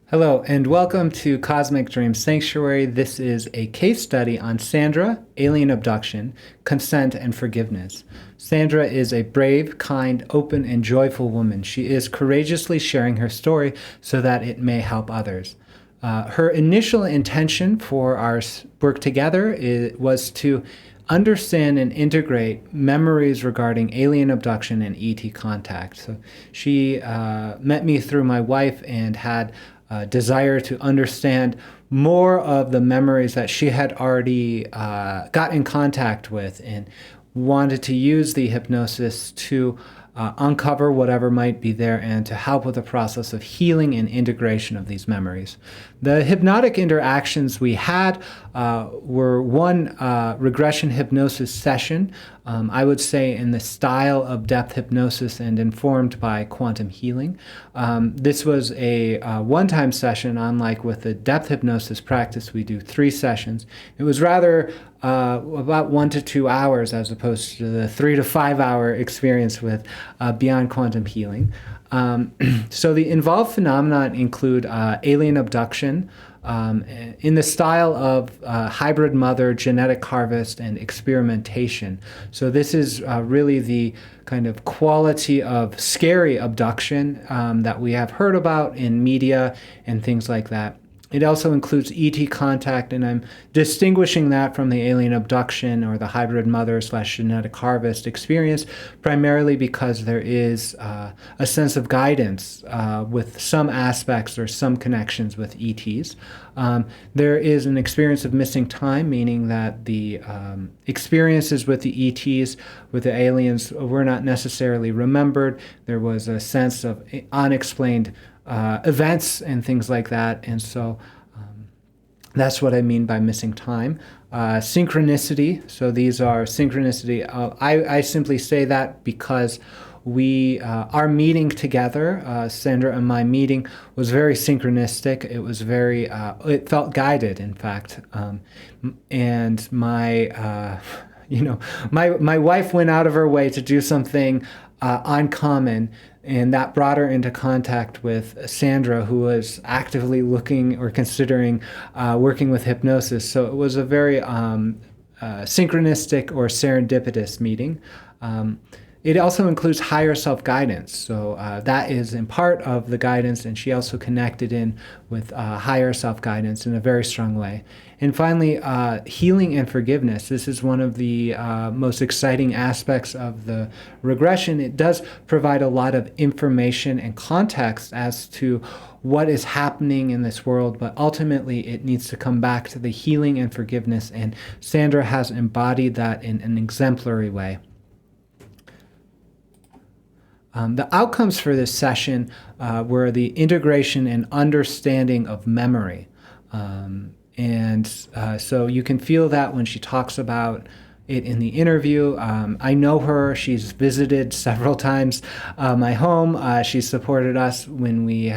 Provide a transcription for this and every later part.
Hello, and welcome to Cosmic Dream Sanctuary. This is a case study on Sandra, alien abduction, consent, and forgiveness. Sandra is a brave, kind, open, and joyful woman. She is courageously sharing her story so that it may help others. Her initial intention for our work together was to understand and integrate memories regarding alien abduction and ET contact. So she met me through my wife and had desire to understand more of the memories that she had already got in contact with, and wanted to use the hypnosis to uncover whatever might be there and to help with the process of healing and integration of these memories. The hypnotic interactions we had were one regression hypnosis session, I would say in the style of depth hypnosis and informed by quantum healing. This was a one-time session, unlike with the depth hypnosis practice we do 3 sessions. It was rather about 1 to 2 hours as opposed to the 3 to 5 hour experience with Beyond Quantum Healing. So the involved phenomena include alien abduction in the style of hybrid mother, genetic harvest, and experimentation. So this is really the kind of quality of scary abduction that we have heard about in media and things like that. It also includes ET contact, and I'm distinguishing that from the alien abduction or the hybrid mother/genetic harvest experience, primarily because there is a sense of guidance with some aspects or some connections with ETs. There is an experience of missing time, meaning that the experiences with the ETs, with the aliens, were not necessarily remembered. There was a sense of unexplained events and things like that, and so that's what I mean by missing time. Synchronicity, so these are synchronicity. I simply say that because our meeting together, Sandra and my meeting, was very synchronistic. It was very, it felt guided, in fact, and my my wife went out of her way to do something uncommon, and that brought her into contact with Sandra, who was actively looking or considering working with hypnosis. So it was a very synchronistic or serendipitous meeting. It also includes higher self-guidance. So that is in part of the guidance, and she also connected in with higher self-guidance in a very strong way. And finally, healing and forgiveness. This is one of the most exciting aspects of the regression. It does provide a lot of information and context as to what is happening in this world, but ultimately it needs to come back to the healing and forgiveness, and Sandra has embodied that in an exemplary way. The outcomes for this session were the integration and understanding of memory. So you can feel that when she talks about it in the interview. I know her. She's visited several times my home. She supported us when we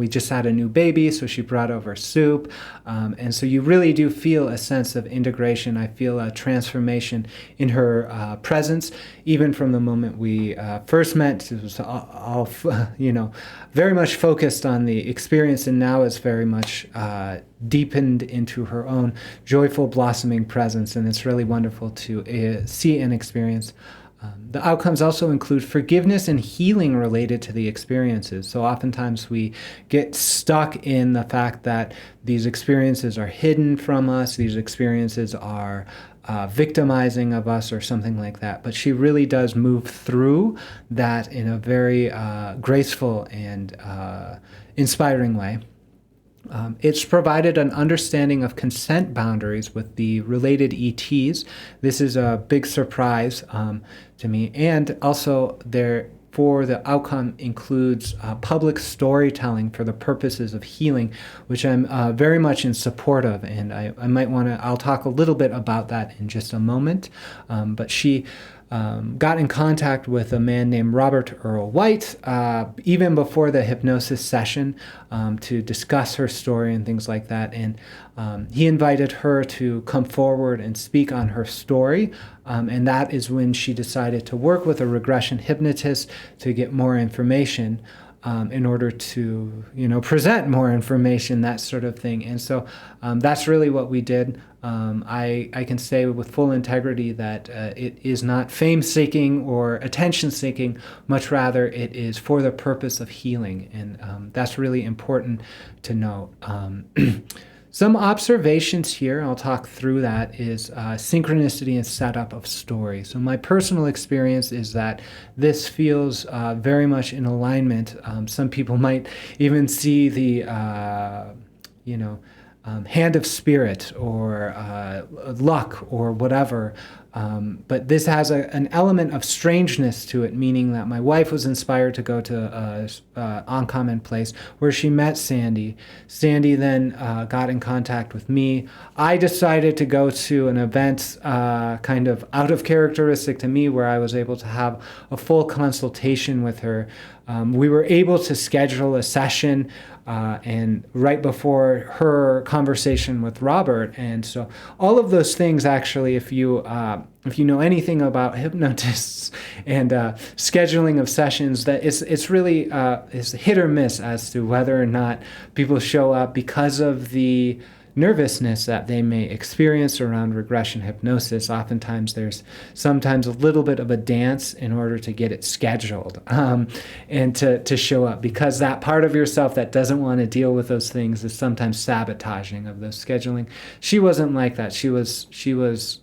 just had a new baby, so she brought over soup. And so you really do feel a sense of integration. I feel a transformation in her presence, even from the moment we first met. It was all very much focused on the experience, and now it's very much deepened into her own joyful, blossoming presence, and it's really wonderful to see and experience. The outcomes also include forgiveness and healing related to the experiences. So oftentimes we get stuck in the fact that these experiences are hidden from us, these experiences are victimizing of us or something like that. But she really does move through that in a very graceful and inspiring way. It's provided an understanding of consent boundaries with the related ETs. This is a big surprise to me. And also for the outcome includes public storytelling for the purposes of healing, which I'm very much in support of. And I'll talk a little bit about that in just a moment. But she got in contact with a man named Robert Earl White even before the hypnosis session to discuss her story and things like that. And he invited her to come forward and speak on her story. And that is when she decided to work with a regression hypnotist to get more information. in order to, present more information, that sort of thing. And so that's really what we did. I can say with full integrity that it is not fame-seeking or attention-seeking, much rather it is for the purpose of healing, and that's really important to note. Some observations here, I'll talk through that, is synchronicity and setup of story. So my personal experience is that this feels very much in alignment. Some people might even see the, hand of spirit or luck or whatever. But this has an element of strangeness to it, meaning that my wife was inspired to go to Uncommon Place where she met Sandy. Sandy then got in contact with me. I decided to go to an event kind of out of characteristic to me where I was able to have a full consultation with her. We were able to schedule a session and right before her conversation with Robert. And so all of those things, actually, if you know anything about hypnotists and scheduling of sessions, that it's really is hit or miss as to whether or not people show up because of the nervousness that they may experience around regression hypnosis. Oftentimes there's sometimes a little bit of a dance in order to get it scheduled and to show up, because that part of yourself that doesn't want to deal with those things is sometimes sabotaging of those scheduling. She wasn't like that. She was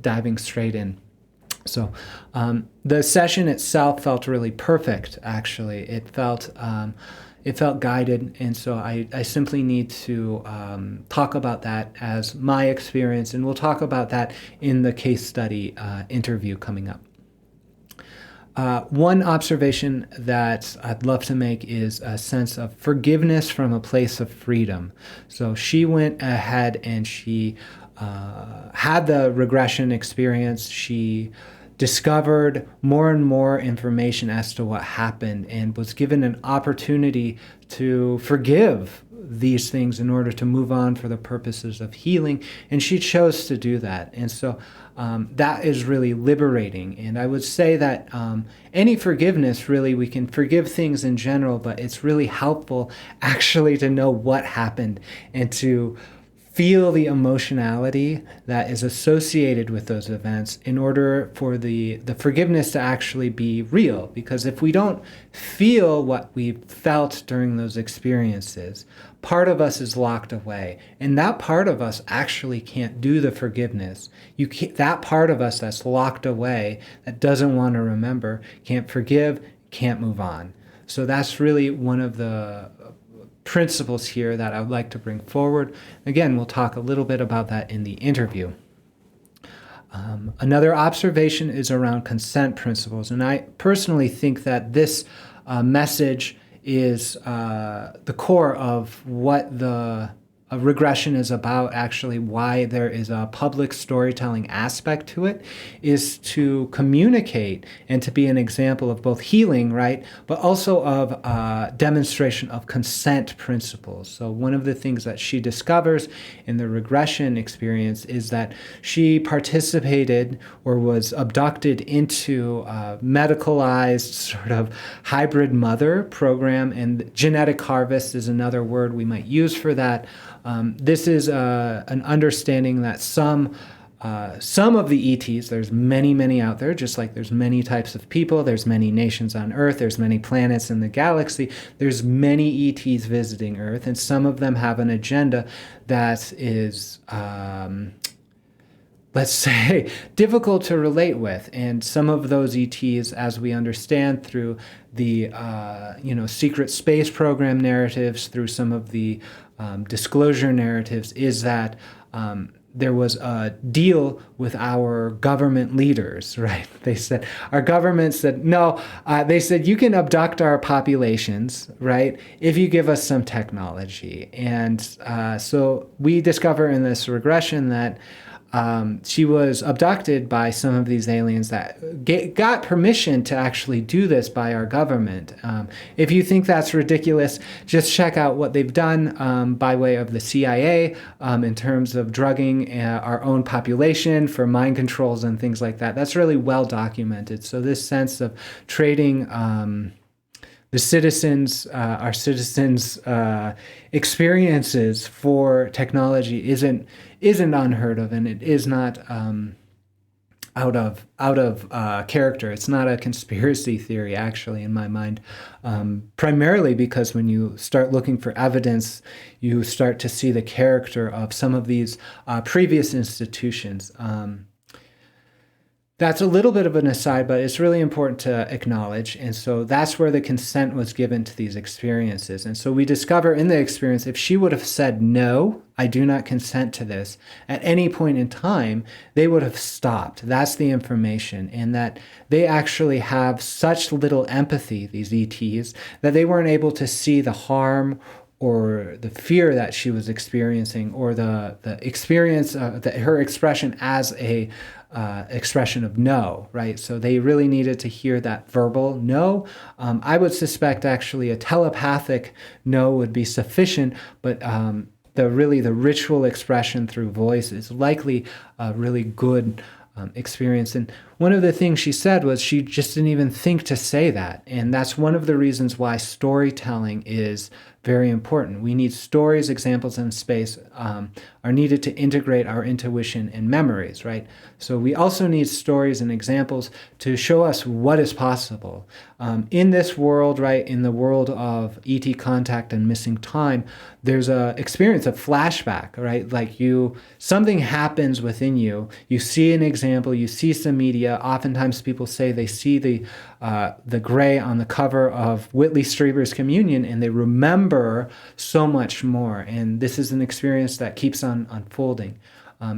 diving straight in. So the session itself felt really perfect, actually. It felt guided, and so I simply need to talk about that as my experience, and we'll talk about that in the case study interview coming up. One observation that I'd love to make is a sense of forgiveness from a place of freedom. So she went ahead and she had the regression experience. She discovered more and more information as to what happened and was given an opportunity to forgive these things in order to move on for the purposes of healing, and she chose to do that. And so that is really liberating. And I would say that any forgiveness, really, we can forgive things in general, but it's really helpful actually to know what happened and to feel the emotionality that is associated with those events in order for the forgiveness to actually be real. Because if we don't feel what we felt during those experiences, part of us is locked away. And that part of us actually can't do the forgiveness. That part of us that's locked away, that doesn't want to remember, can't forgive, can't move on. So that's really one of the principles here that I would like to bring forward. Again, we'll talk a little bit about that in the interview. Another observation is around consent principles, and I personally think that this message is the core of what the regression is about. Actually, why there is a public storytelling aspect to it is to communicate and to be an example of both healing, right, but also of demonstration of consent principles. So one of the things that she discovers in the regression experience is that she participated or was abducted into a medicalized sort of hybrid mother program, and genetic harvest is another word we might use for that. This is an understanding that some of the ETs, there's many out there, just like there's many types of people, there's many nations on Earth, there's many planets in the galaxy, there's many ETs visiting Earth, and some of them have an agenda that is, let's say, difficult to relate with. And some of those ETs, as we understand through the secret space program narratives, through some of the disclosure narratives, is that there was a deal with our government leaders, right? They said, our government said, no, they said, you can abduct our populations, right, if you give us some technology. And so we discover in this regression that she was abducted by some of these aliens that got permission to actually do this by our government. If you think that's ridiculous, just check out what they've done by way of the CIA in terms of drugging our own population for mind controls and things like that. That's really well documented. So this sense of trading our citizens' experiences for technology isn't unheard of, and it is not out of character. It's not a conspiracy theory, actually, in my mind. Primarily because when you start looking for evidence, you start to see the character of some of these previous institutions. That's a little bit of an aside, but it's really important to acknowledge. And so that's where the consent was given to these experiences. And so we discover in the experience, if she would have said, no, I do not consent to this, at any point in time, they would have stopped. That's the information. And that they actually have such little empathy, these ETs, that they weren't able to see the harm or the fear that she was experiencing, or the experience, her expression as a expression of no, right? So they really needed to hear that verbal no. I would suspect actually a telepathic no would be sufficient, but the ritual expression through voice is likely a really good experience. And one of the things she said was she just didn't even think to say that. And that's one of the reasons why storytelling is very important. We need stories, examples, and space are needed to integrate our intuition and memories, right? So we also need stories and examples to show us what is possible. In this world, right, in the world of ET contact and missing time, there's a experience of flashback, right? Like something happens within you, you see an example, you see some media. Oftentimes people say they see the gray on the cover of Whitley Strieber's Communion, and they remember so much more. And this is an experience that keeps on unfolding.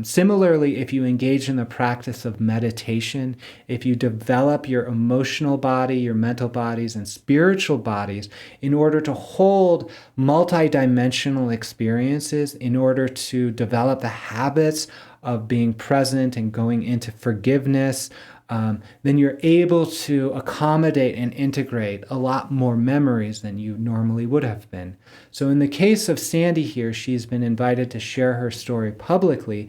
Similarly, if you engage in the practice of meditation, if you develop your emotional body, your mental bodies, and spiritual bodies in order to hold multidimensional experiences, in order to develop the habits of being present and going into forgiveness, then you're able to accommodate and integrate a lot more memories than you normally would have been. So in the case of Sandy here, she's been invited to share her story publicly.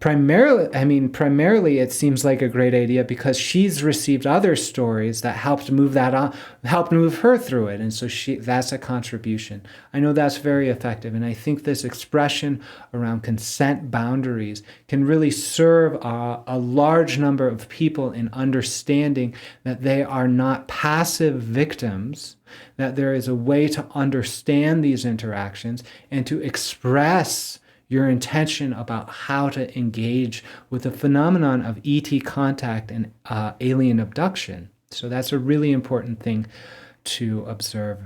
Primarily it seems like a great idea because she's received other stories that helped move her through it. And so that's a contribution. I know that's very effective. And I think this expression around consent boundaries can really serve a large number of people in understanding that they are not passive victims, that there is a way to understand these interactions and to express your intention about how to engage with the phenomenon of ET contact and alien abduction. So that's a really important thing to observe.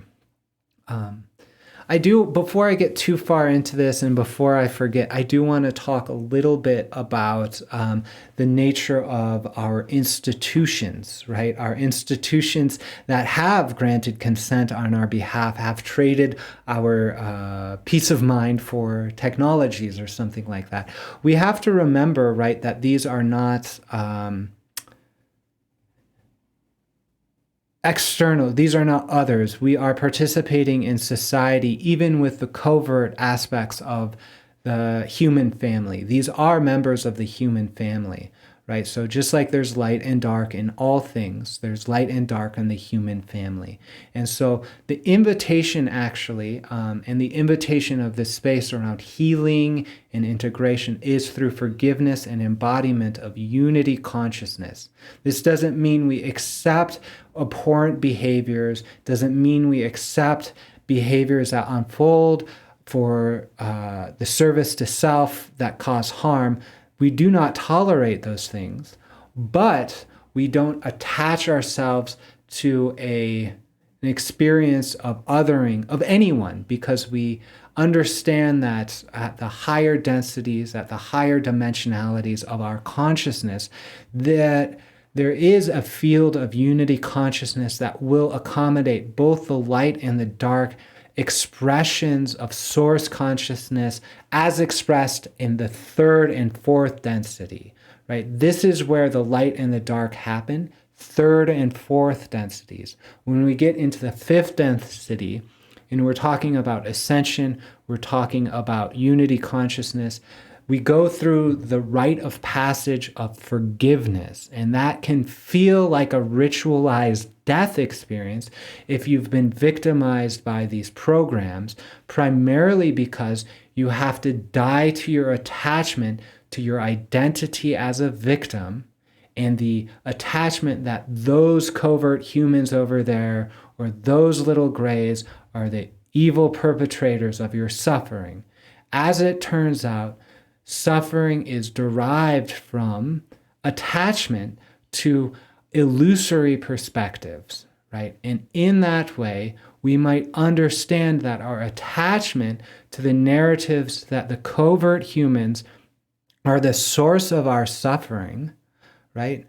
Before I get too far into this and before I forget, I do want to talk a little bit about the nature of our institutions, right? Our institutions that have granted consent on our behalf have traded our peace of mind for technologies or something like that. We have to remember, right, that these are not external. These are not others. We are participating in society, even with the covert aspects of the human family. These are members of the human family, right? So just like there's light and dark in all things, there's light and dark in the human family. And so the invitation actually, and the invitation of this space around healing and integration is through forgiveness and embodiment of unity consciousness. This doesn't mean we accept abhorrent behaviors, doesn't mean we accept behaviors that unfold for the service to self that cause harm. We do not tolerate those things, but we don't attach ourselves to an experience of othering of anyone, because we understand that at the higher densities, at the higher dimensionalities of our consciousness, that there is a field of unity consciousness that will accommodate both the light and the dark expressions of source consciousness as expressed in the third and fourth density, right? This is where the light and the dark happen, third and fourth densities. When we get into the fifth density, and we're talking about ascension, we're talking about unity consciousness, we go through the rite of passage of forgiveness, and that can feel like a ritualized death experience if you've been victimized by these programs, primarily because you have to die to your attachment to your identity as a victim and the attachment that those covert humans over there or those little grays are the evil perpetrators of your suffering. As it turns out, suffering is derived from attachment to illusory perspectives, right? And in that way, we might understand that our attachment to the narratives that the covert humans are the source of our suffering, right,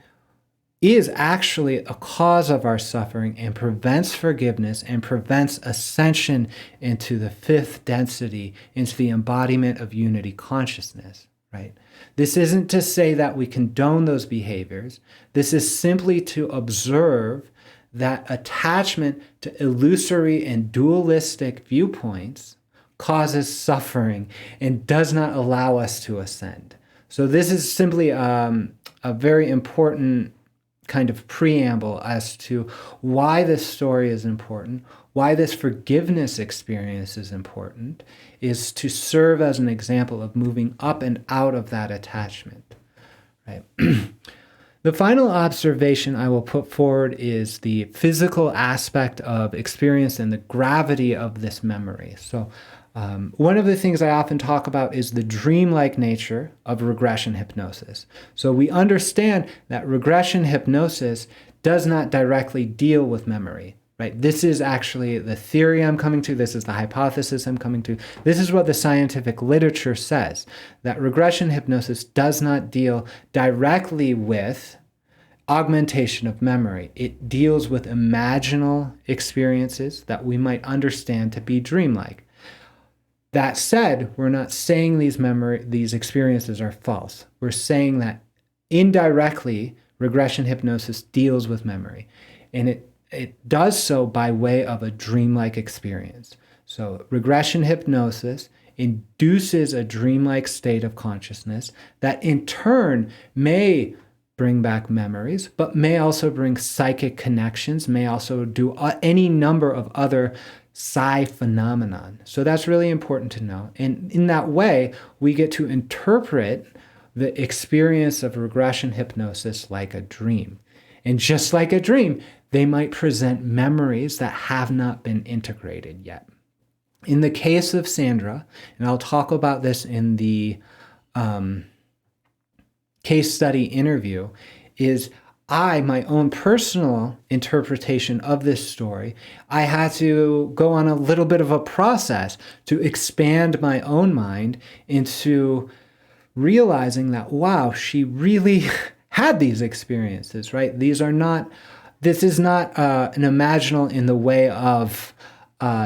is actually a cause of our suffering and prevents forgiveness and prevents ascension into the fifth density, into the embodiment of unity consciousness, right? This isn't to say that we condone those behaviors. This is simply to observe that attachment to illusory and dualistic viewpoints causes suffering and does not allow us to ascend. So this is simply a very important kind of preamble as to why this story is important, why this forgiveness experience is important, is to serve as an example of moving up and out of that attachment, right? The final observation I will put forward is the physical aspect of experience and the gravity of this memory. So one of the things I often talk about is the dreamlike nature of regression hypnosis. So we understand that regression hypnosis does not directly deal with memory, right? This is actually the theory I'm coming to. This is the hypothesis I'm coming to. This is what the scientific literature says, that regression hypnosis does not deal directly with augmentation of memory. It deals with imaginal experiences that we might understand to be dreamlike. That said, we're not saying these experiences are false. We're saying that indirectly, regression hypnosis deals with memory. And it does so by way of a dreamlike experience. So regression hypnosis induces a dreamlike state of consciousness that in turn may bring back memories, but may also bring psychic connections, may also do any number of other psi phenomenon. So that's really important to know. And in that way, we get to interpret the experience of regression hypnosis like a dream. And just like a dream, they might present memories that have not been integrated yet. In the case of Sandra, and I'll talk about this in the case study interview, is my own personal interpretation of this story, I had to go on a little bit of a process to expand my own mind into realizing that, wow, she really had these experiences, right? This is not an imaginal in the way of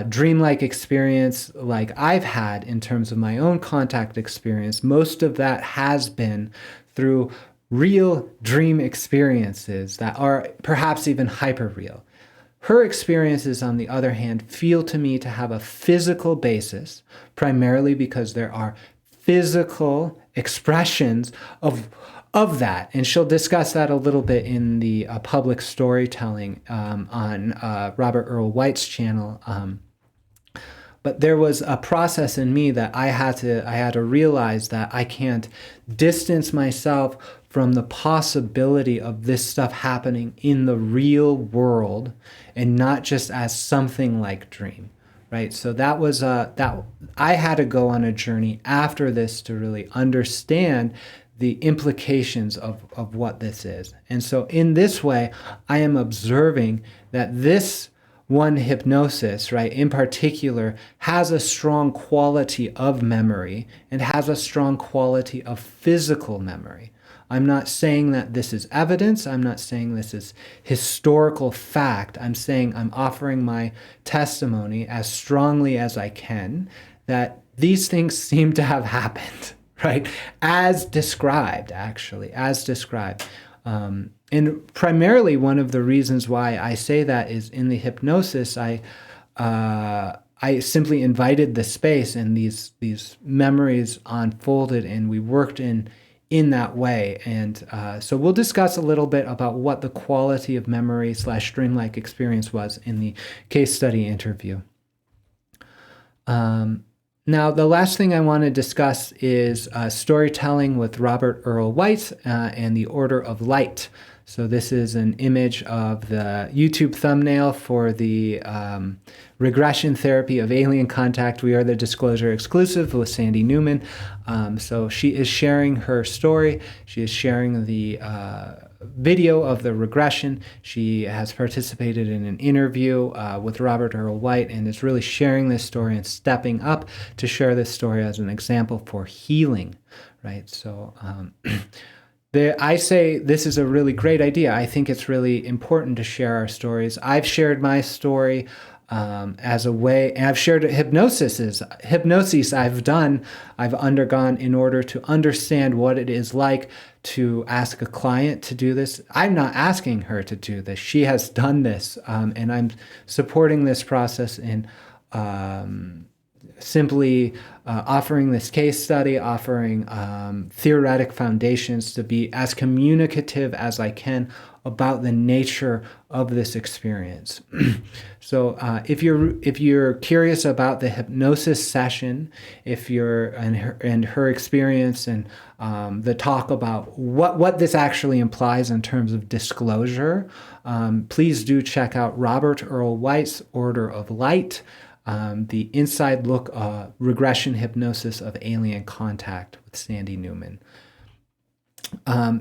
dreamlike experience like I've had in terms of my own contact experience. Most of that has been through real dream experiences that are perhaps even hyper-real. Her experiences, on the other hand, feel to me to have a physical basis, primarily because there are physical expressions of that. And she'll discuss that a little bit in the public storytelling on Robert Earl White's channel. But there was a process in me that I had to realize that I can't distance myself from the possibility of this stuff happening in the real world and not just as something like dream, right? So that was that I had to go on a journey after this to really understand the implications of what this is. And so in this way, I am observing that this one hypnosis, right, in particular, has a strong quality of memory and has a strong quality of physical memory. I'm not saying that this is evidence. I'm not saying this is historical fact. I'm saying I'm offering my testimony as strongly as I can that these things seem to have happened, right? As described, actually, as described. And primarily one of the reasons why I say that is in the hypnosis, I I simply invited the space, and these memories unfolded, and we worked in that way. And so we'll discuss a little bit about what the quality of memory / dreamlike experience was in the case study interview. Now, the last thing I want to discuss is storytelling with Robert Earl White and the Order of Light. So this is an image of the YouTube thumbnail for the regression therapy of alien contact. We are the disclosure exclusive with Sandy Newman. So she is sharing her story. She is sharing the video of the regression. She has participated in an interview with Robert Earl White and is really sharing this story and stepping up to share this story as an example for healing, right? So I say this is a really great idea. I think it's really important to share our stories. I've shared my story as a way, and I've shared hypnosis I've undergone in order to understand what it is like to ask a client to do this. I'm not asking her to do this. She has done this, and I'm supporting this process in simply offering this case study, offering theoretic foundations to be as communicative as I can about the nature of this experience. So if you're curious about the hypnosis session, if you're and her experience and the talk about what this actually implies in terms of disclosure, please do check out Robert Earl White's Order of Light. The Inside Look, Regression Hypnosis of Alien Contact with Sandy Newman.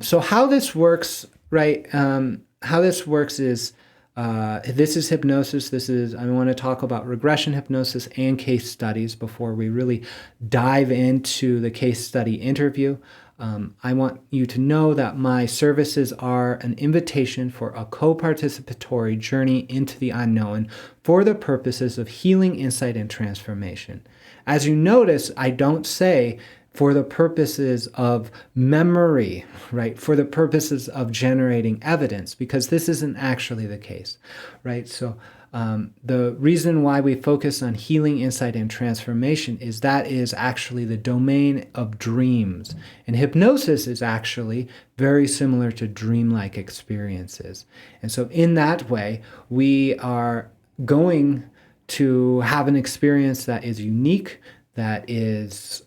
So how this works, right? How this works is, this is hypnosis. I want to talk about regression hypnosis and case studies before we really dive into the case study interview. I want you to know that my services are an invitation for a co-participatory journey into the unknown for the purposes of healing, insight, and transformation. As you notice, I don't say for the purposes of memory, right? For the purposes of generating evidence, because this isn't actually the case, right? So the reason why we focus on healing, insight, and transformation is that is actually the domain of dreams. And hypnosis is actually very similar to dreamlike experiences. And so in that way, we are going to have an experience that is unique, that is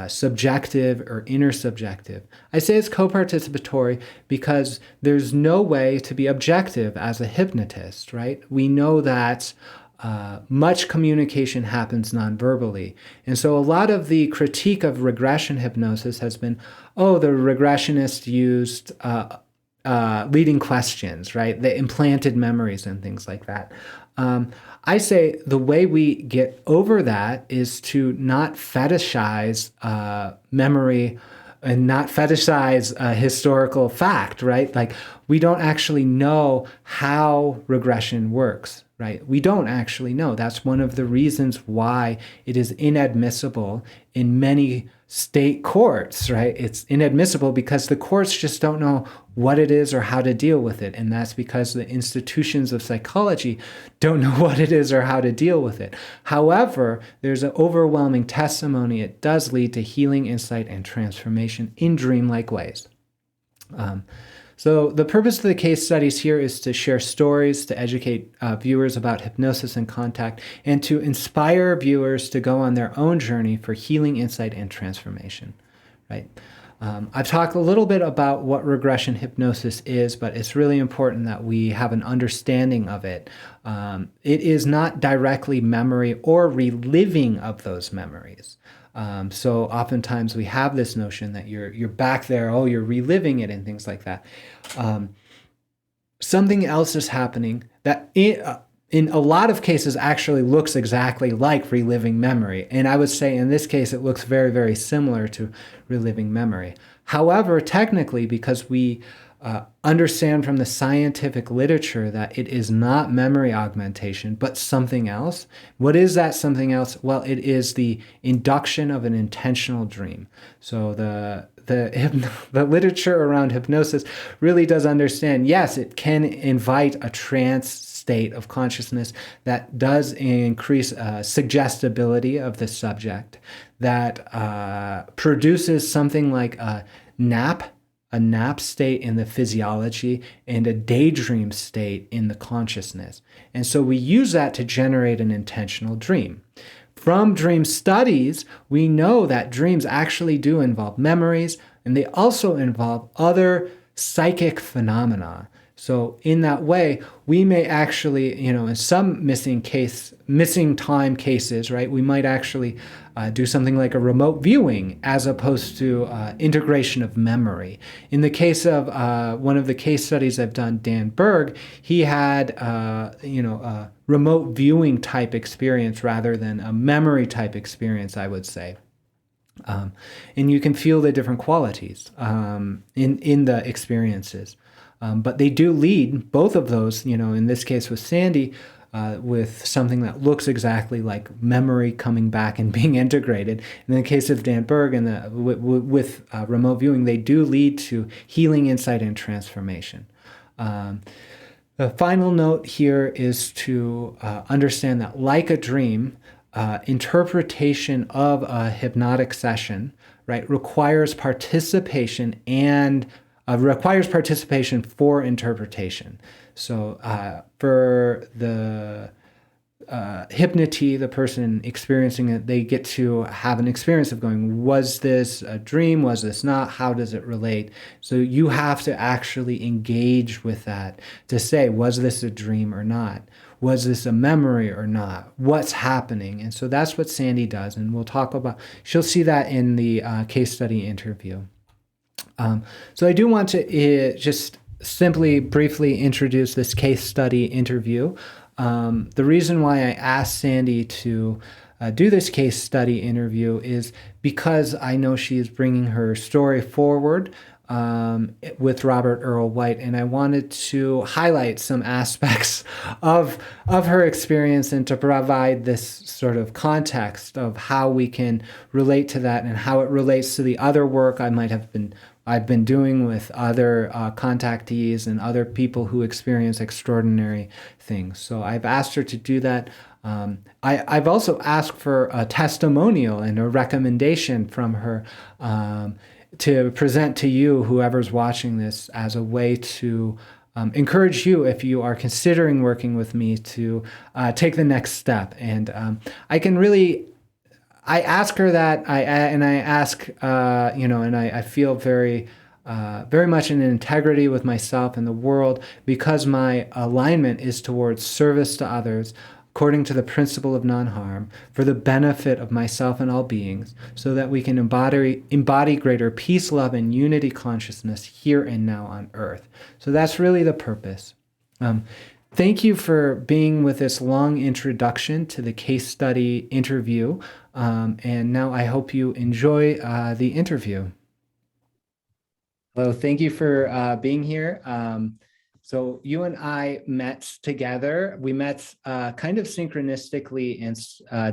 subjective or intersubjective. I say it's co-participatory because there's no way to be objective as a hypnotist, right? We know that much communication happens non-verbally. And so a lot of the critique of regression hypnosis has been, oh, the regressionist used leading questions, right? They implanted memories and things like that. I say the way we get over that is to not fetishize memory and not fetishize historical fact, right? Like, we don't actually know how regression works, right? We don't actually know. That's one of the reasons why it is inadmissible in many state courts, right? It's inadmissible because the courts just don't know what it is or how to deal with it. And that's because the institutions of psychology don't know what it is or how to deal with it. However, there's an overwhelming testimony. It does lead to healing, insight, and transformation in dreamlike ways. So the purpose of the case studies here is to share stories, to educate viewers about hypnosis and contact, and to inspire viewers to go on their own journey for healing, insight, and transformation, right? I've talked a little bit about what regression hypnosis is, but it's really important that we have an understanding of it. It is not directly memory or reliving of those memories. So oftentimes we have this notion that you're back there, oh, you're reliving it and things like that. Something else is happening that in a lot of cases actually looks exactly like reliving memory. And I would say in this case, it looks very, very similar to reliving memory. However, technically, because we understand from the scientific literature that it is not memory augmentation, but something else. What is that something else? Well, it is the induction of an intentional dream. So the literature around hypnosis really does understand, yes, it can invite a trance state of consciousness that does increase suggestibility of the subject, that produces something like a nap state in the physiology and a daydream state in the consciousness. And so we use that to generate an intentional dream. From dream studies, we know that dreams actually do involve memories, and they also involve other psychic phenomena. So in that way, we may actually, in some missing time cases, right, we might actually do something like a remote viewing as opposed to integration of memory. In the case of one of the case studies I've done, Dan Berg, he had, a remote viewing type experience rather than a memory type experience, I would say. And you can feel the different qualities in the experiences. But they do lead, both of those, in this case with Sandy, with something that looks exactly like memory coming back and being integrated. In the case of Dan Berg and with remote viewing, they do lead to healing, insight, and transformation. The final note here is to understand that, like a dream, interpretation of a hypnotic session, right, requires participation for interpretation. So for the hypnotee, the person experiencing it, they get to have an experience of going, was this a dream? Was this not? How does it relate? So you have to actually engage with that to say, was this a dream or not? Was this a memory or not? What's happening? And so that's what Sandy does. And we'll talk about, she'll see that in the case study interview. So I do want to just simply briefly introduce this case study interview. The reason why I asked Sandy to do this case study interview is because I know she is bringing her story forward with Robert Earl White, and I wanted to highlight some aspects of her experience and to provide this sort of context of how we can relate to that and how it relates to the other work I've been doing with other contactees and other people who experience extraordinary things. So I've asked her to do that. I've also asked for a testimonial and a recommendation from her to present to you, whoever's watching this, as a way to encourage you, if you are considering working with me, to take the next step. And I ask her that, and I feel very much in integrity with myself and the world, because my alignment is towards service to others according to the principle of non-harm for the benefit of myself and all beings, so that we can embody greater peace, love, and unity consciousness here and now on earth. So that's really the purpose. Thank you for being with this long introduction to the case study interview. And now I hope you enjoy the interview. Hello, thank you for being here. So you and I met together. We met kind of synchronistically and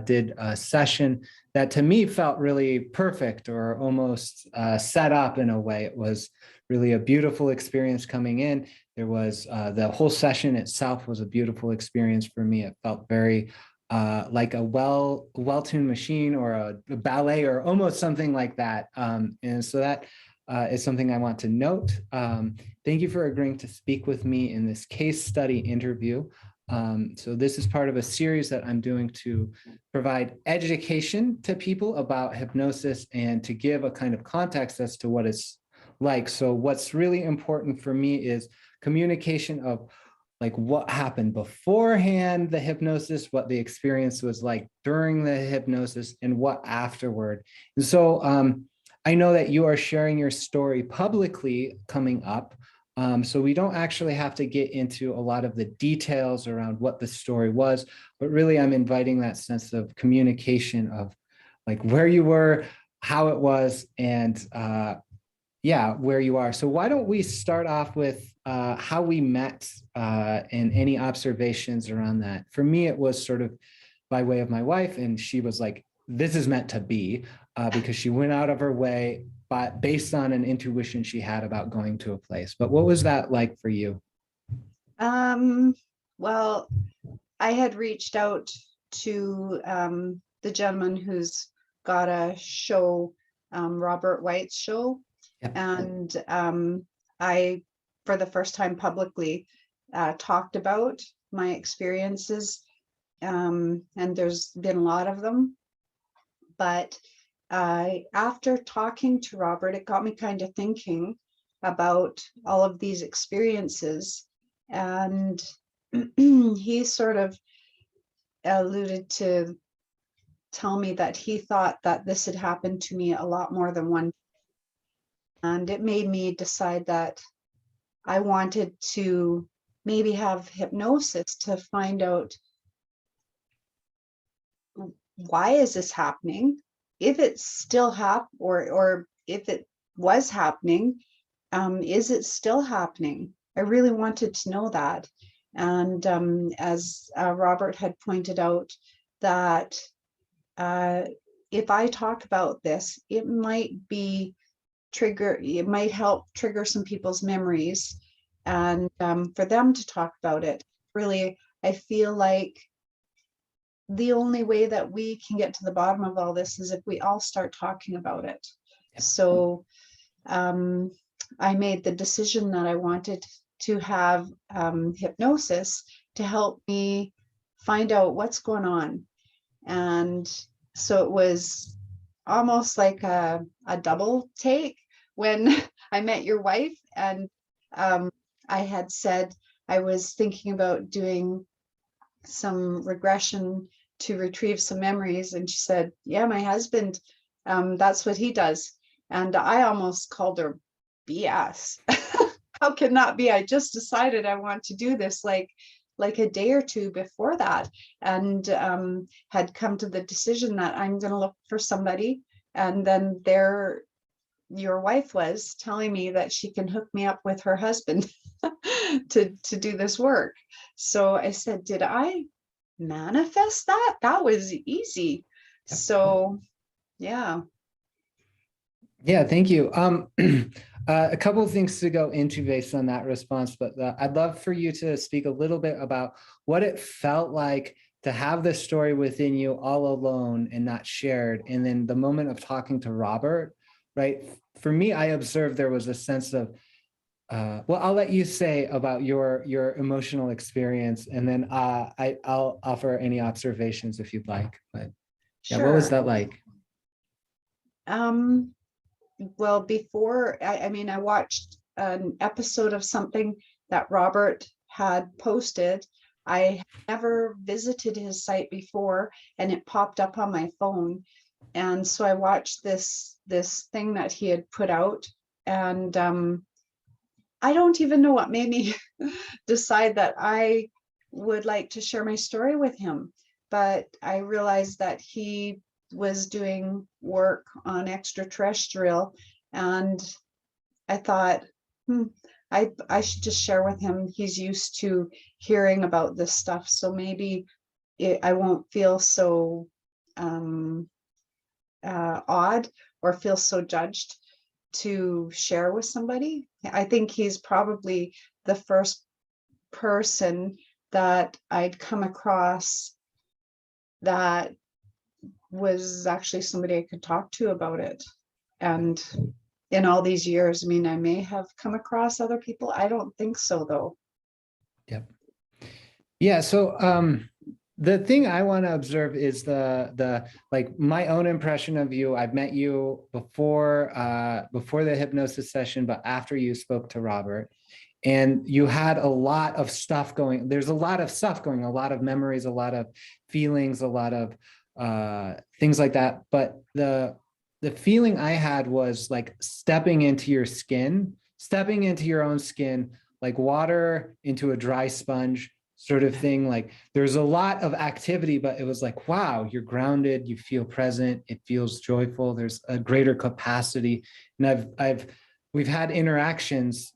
did a session that to me felt really perfect, or almost set up in a way. It was really a beautiful experience coming in. There was the whole session itself was a beautiful experience for me. It felt very like a well-tuned machine or a ballet or almost something like that. And so that is something I want to note. Thank you for agreeing to speak with me in this case study interview. So this is part of a series that I'm doing to provide education to people about hypnosis and to give a kind of context as to what it's like. So what's really important for me is communication of like what happened beforehand, the hypnosis, what the experience was like during the hypnosis, and what afterward. And so I know that you are sharing your story publicly coming up. So we don't actually have to get into a lot of the details around what the story was, but really I'm inviting that sense of communication of like where you were, how it was, and where you are. So why don't we start off with how we met and any observations around that. For me, it was sort of by way of my wife, and she was like, this is meant to be, because she went out of her way, but based on an intuition she had about going to a place. But what was that like for you? Well, I had reached out to the gentleman who's got a show, Robert White's show. Yep. And I, for the first time publicly, talked about my experiences. And there's been a lot of them. But after talking to Robert, it got me kind of thinking about all of these experiences. And he sort of alluded to tell me that he thought that this had happened to me a lot more than one. And it made me decide that I wanted to maybe have hypnosis to find out, why is this happening? If it's still or if it was happening, is it still happening? I really wanted to know that. And as Robert had pointed out, that if I talk about this, it might help trigger some people's memories, and for them to talk about it. Really, I feel like the only way that we can get to the bottom of all this is if we all start talking about it. Yep. So I made the decision that I wanted to have hypnosis to help me find out what's going on. And so it was almost like a double take when I met your wife, and I had said I was thinking about doing some regression to retrieve some memories, and she said, yeah, my husband, that's what he does. And I almost called her BS. How can that be? I just decided I want to do this like a day or two before that, and had come to the decision that I'm going to look for somebody. And then your wife was telling me that she can hook me up with her husband to do this work. So I said, did I manifest that? That was easy. Yep. So yeah. Yeah, thank you. A couple of things to go into based on that response, but I'd love for you to speak a little bit about what it felt like to have this story within you all alone and not shared. And then the moment of talking to Robert, right? For me, I observed there was a sense of, well, I'll let you say about your emotional experience, and then I'll offer any observations if you'd like. But yeah, sure. What was that like? Well, before, I mean, I watched an episode of something that Robert had posted. I never visited his site before, and it popped up on my phone. And so I watched this thing that he had put out, and I don't even know what made me decide that I would like to share my story with him. But I realized that he was doing work on extraterrestrial, and I thought, I should just share with him. He's used to hearing about this stuff, so maybe I won't feel so odd or feel so judged to share with somebody. I think he's probably the first person that I'd come across that was actually somebody I could talk to about it. And in all these years, I mean, I may have come across other people. I don't think so, though. Yep. Yeah. So the thing I want to observe is the like my own impression of you. I've met you before the hypnosis session, but after you spoke to Robert, and you had a lot of stuff going. There's a lot of stuff going, a lot of memories, a lot of feelings, a lot of things like that. But the feeling I had was like stepping into your skin, stepping into your own skin, like water into a dry sponge sort of thing. Like there's a lot of activity, but it was like, wow, you're grounded, you feel present, it feels joyful, there's a greater capacity. And we've had interactions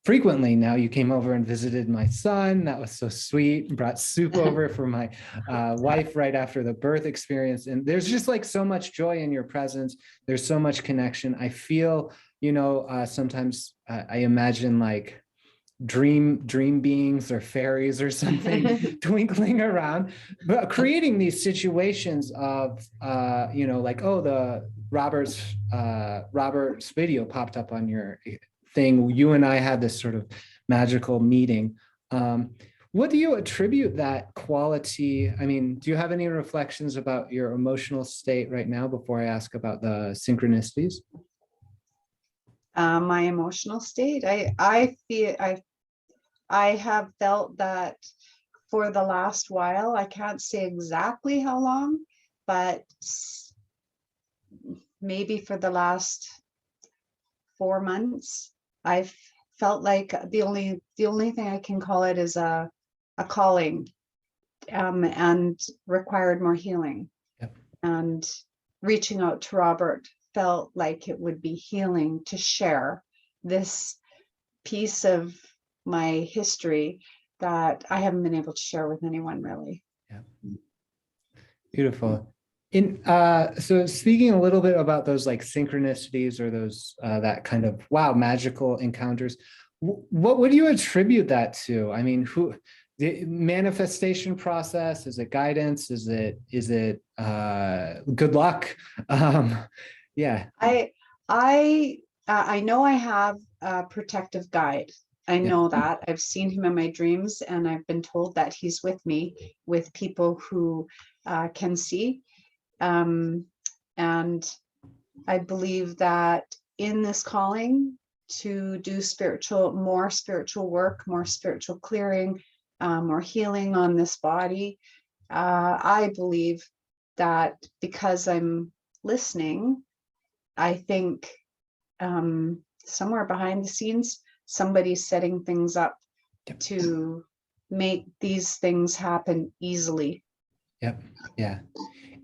frequently now. You came over and visited my son. That was so sweet. Brought soup over for my wife right after the birth experience. And there's just like so much joy in your presence. There's so much connection. I feel, sometimes I imagine like dream beings or fairies or something twinkling around, but creating these situations of like, oh, the Robert's video popped up on your thing. You and I had this sort of magical meeting. What do you attribute that quality? I mean, do you have any reflections about your emotional state right now before I ask about the synchronicities? My emotional state, I have felt that for the last while. I can't say exactly how long, but maybe for the last 4 months, I've felt like the only thing I can call it is a calling, and required more healing. Yep. And reaching out to Robert felt like it would be healing to share this piece of my history that I haven't been able to share with anyone really. Yeah. Beautiful. So speaking a little bit about those like synchronicities or those that kind of magical encounters, what would you attribute that to? I mean, the manifestation process, is it guidance, is it good luck? Yeah. I know I have a protective guide. I Yeah. know that. I've seen him in my dreams, and I've been told that he's with me, with people who can see. And I believe that in this calling to do more spiritual work, more spiritual clearing, more healing on this body, I believe that because I'm listening, I think somewhere behind the scenes, somebody's setting things up to make these things happen easily. Yep. Yeah.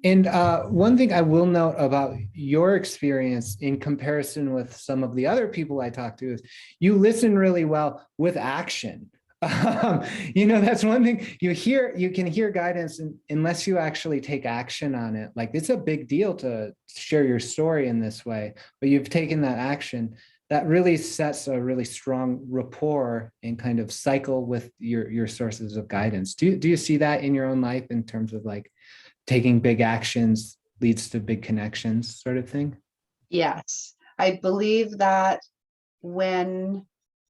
And one thing I will note about your experience in comparison with some of the other people I talk to is you listen really well with action. That's one thing you can hear guidance unless you actually take action on it. Like, it's a big deal to share your story in this way, but you've taken that action. That really sets a really strong rapport and kind of cycle with your sources of guidance. Do you see that in your own life in terms of like taking big actions leads to big connections sort of thing? Yes, I believe that when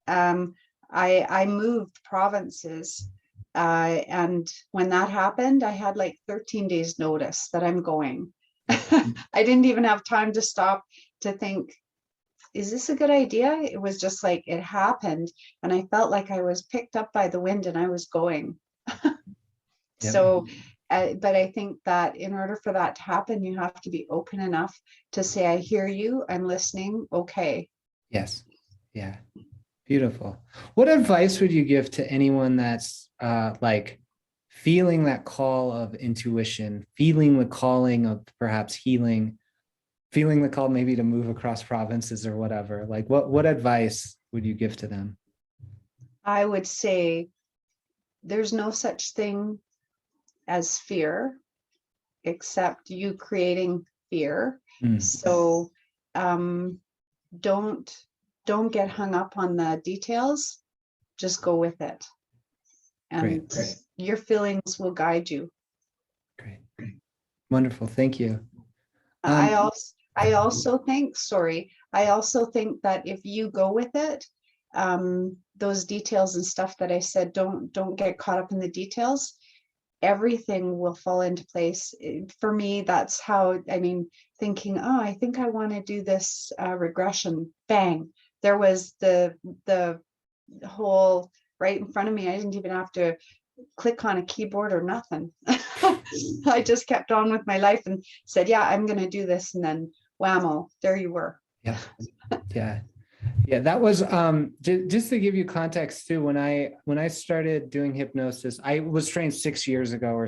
I moved provinces, and when that happened, I had like 13 days notice that I'm going. I didn't even have time to stop to think, is this a good idea? It was just like it happened, and I felt like I was picked up by the wind and I was going. Yep. So, but I think that in order for that to happen, you have to be open enough to say, I hear you, I'm listening, okay. Yes. Yeah. Beautiful. What advice would you give to anyone that's like feeling that call of intuition, feeling the calling of perhaps healing, feeling the call maybe to move across provinces or whatever? Like, what advice would you give to them? I would say there's no such thing as fear except you creating fear. Mm. So don't get hung up on the details, just go with it, and Great. your feelings will guide you. Great. Wonderful. Thank you. I also think that if you go with it, those details and stuff that I said, don't get caught up in the details. Everything will fall into place. For me, that's how, thinking, oh, I think I want to do this regression, bang, there was the whole right in front of me. I didn't even have to click on a keyboard or nothing. I just kept on with my life and said, yeah, I'm going to do this. And then whammo, there you were. Yeah. Yeah. Yeah, that was just to give you context too. When I started doing hypnosis, I was trained 6 years ago, or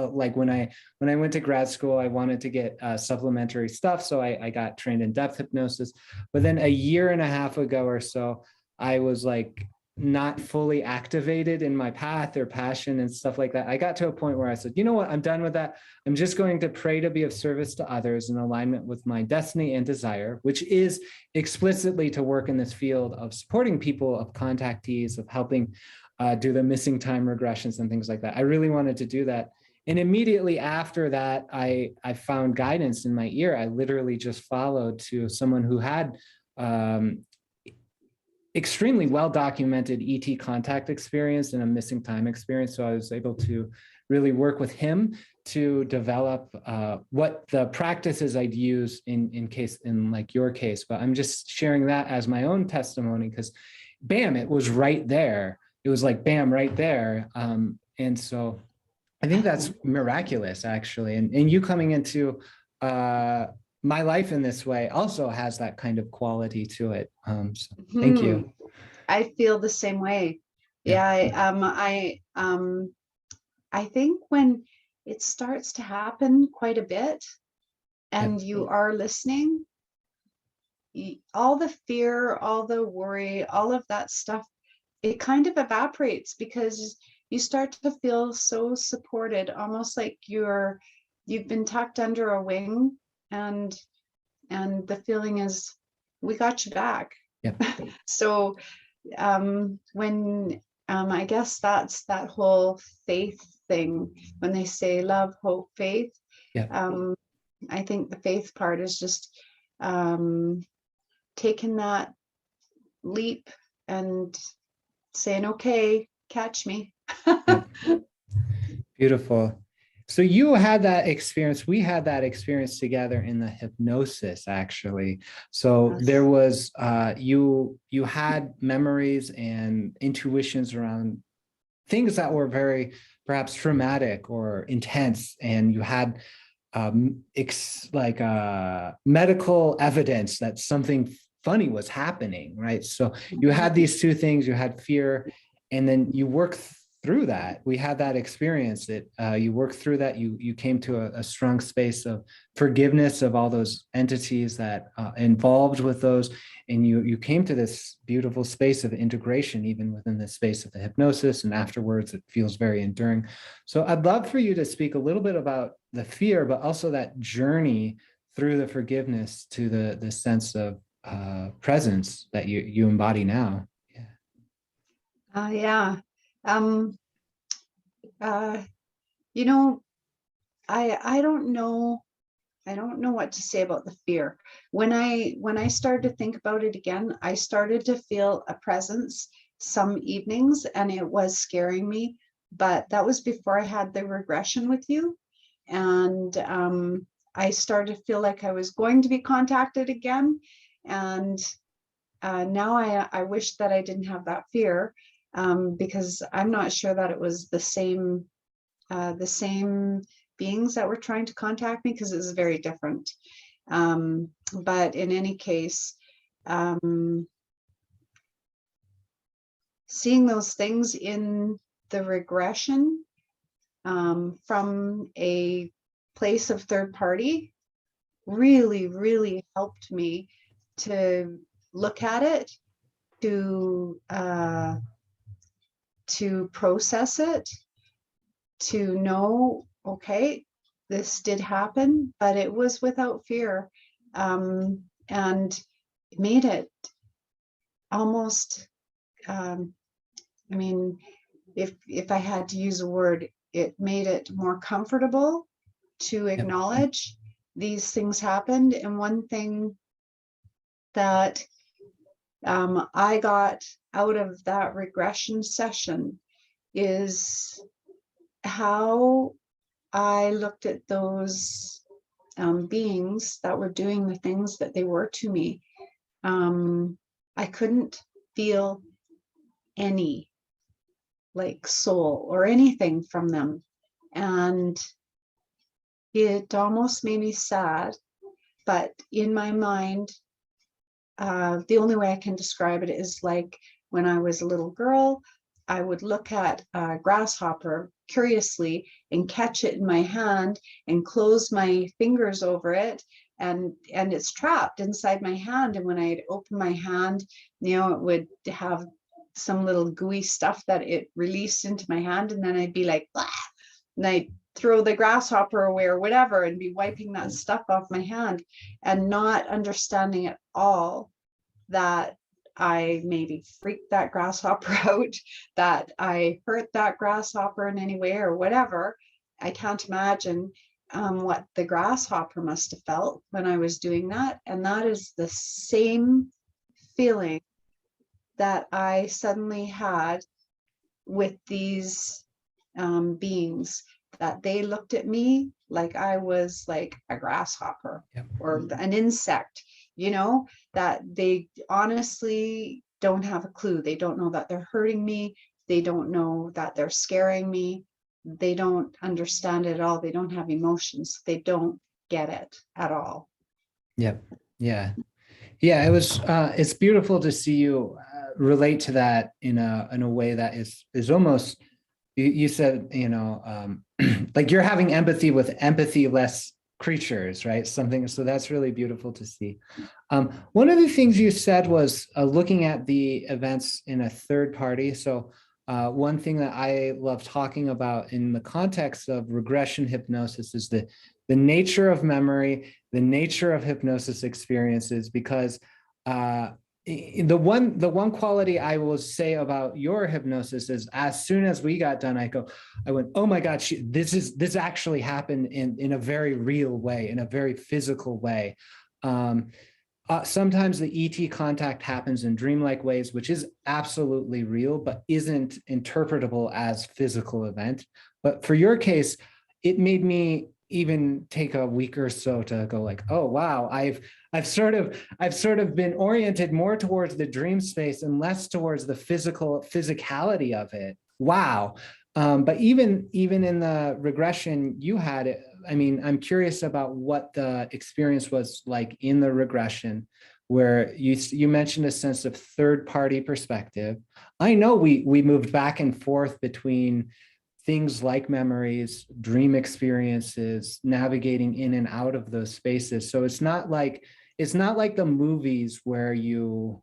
like when I went to grad school, I wanted to get supplementary stuff, so I got trained in depth hypnosis. But then a year and a half ago or so, I was like not fully activated in my path or passion and stuff like that, I got to a point where I said, you know what, I'm done with that. I'm just going to pray to be of service to others in alignment with my destiny and desire, which is explicitly to work in this field of supporting people, of contactees, of helping do the missing time regressions and things like that. I really wanted to do that. And immediately after that, I found guidance in my ear. I literally just followed to someone who had extremely well-documented ET contact experience and a missing time experience. So I was able to really work with him to develop what the practices I'd use in like your case. But I'm just sharing that as my own testimony because bam, it was right there. It was like, bam, right there. And so I think that's miraculous, actually. And you coming into my life in this way also has that kind of quality to it. So thank you. I feel the same way. Yeah. I think when it starts to happen quite a bit and you are listening, all the fear, all the worry, all of that stuff, it kind of evaporates because you start to feel so supported, almost like you've been tucked under a wing, and the feeling is, we got you back. Yep. So when I guess that's that whole faith thing, when they say love, hope, faith. Yeah. I think the faith part is just taking that leap and saying, okay, catch me. Yep. Beautiful. So you had that experience. We had that experience together in the hypnosis, actually. So Yes. there was you had memories and intuitions around things that were very perhaps traumatic or intense, and you had medical evidence that something funny was happening, right? So you had these two things. You had fear, and then you work through that. We had that experience that you worked through that. You came to a strong space of forgiveness of all those entities that involved with those, and you came to this beautiful space of integration, even within the space of the hypnosis, and afterwards it feels very enduring. So I'd love for you to speak a little bit about the fear, but also that journey through the forgiveness to the sense of presence that you embody now. Yeah. Yeah. You know, I don't know. I don't know what to say about the fear. When I started to think about it again, I started to feel a presence some evenings, and it was scaring me. But that was before I had the regression with you, and I started to feel like I was going to be contacted again. And now I wish that I didn't have that fear, because I'm not sure that it was the same beings that were trying to contact me, because it was very different. But in any case, seeing those things in the regression from a place of third party really, really helped me to look at it, to process it, to know, okay, this did happen, but it was without fear, and it made it almost, I mean, if I had to use a word, it made it more comfortable to acknowledge these things happened. And one thing that I got out of that regression session is how I looked at those beings that were doing the things that they were to me. I couldn't feel any like soul or anything from them. And it almost made me sad. But in my mind, the only way I can describe it is like when I was a little girl, I would look at a grasshopper curiously and catch it in my hand and close my fingers over it, and it's trapped inside my hand. And when I'd open my hand, you know, it would have some little gooey stuff that it released into my hand, and then I'd be like, "Ah," and I'd throw the grasshopper away or whatever and be wiping that stuff off my hand, and not understanding at all that I maybe freaked that grasshopper out, that I hurt that grasshopper in any way or whatever. I can't imagine what the grasshopper must have felt when I was doing that. And that is the same feeling that I suddenly had with these beings, that they looked at me like I was like a grasshopper or an insect, you know, that they honestly don't have a clue. They don't know that they're hurting me. They don't know that they're scaring me. They don't understand it at all. They don't have emotions. They don't get it at all. Yep. Yeah. Yeah. It was, it's beautiful to see you relate to that in a way that is almost, you said, you know, like you're having empathy with empathy-less creatures, right? Something, so that's really beautiful to see. One of the things you said was looking at the events in a third party. So one thing that I love talking about in the context of regression hypnosis is the nature of memory, the nature of hypnosis experiences, because the one quality I will say about your hypnosis is, as soon as we got done, I went, oh my God, this actually happened in a very real way, in a very physical way. Sometimes the ET contact happens in dreamlike ways, which is absolutely real, but isn't interpretable as physical event. But for your case, it made me even take a week or so to go like, oh wow, I've sort of been oriented more towards the dream space and less towards the physicality of it. Wow. But even in the regression you had, I mean, I'm curious about what the experience was like in the regression, where you mentioned a sense of third-party perspective. I know we moved back and forth between things like memories, dream experiences, navigating in and out of those spaces. So it's not like the movies where you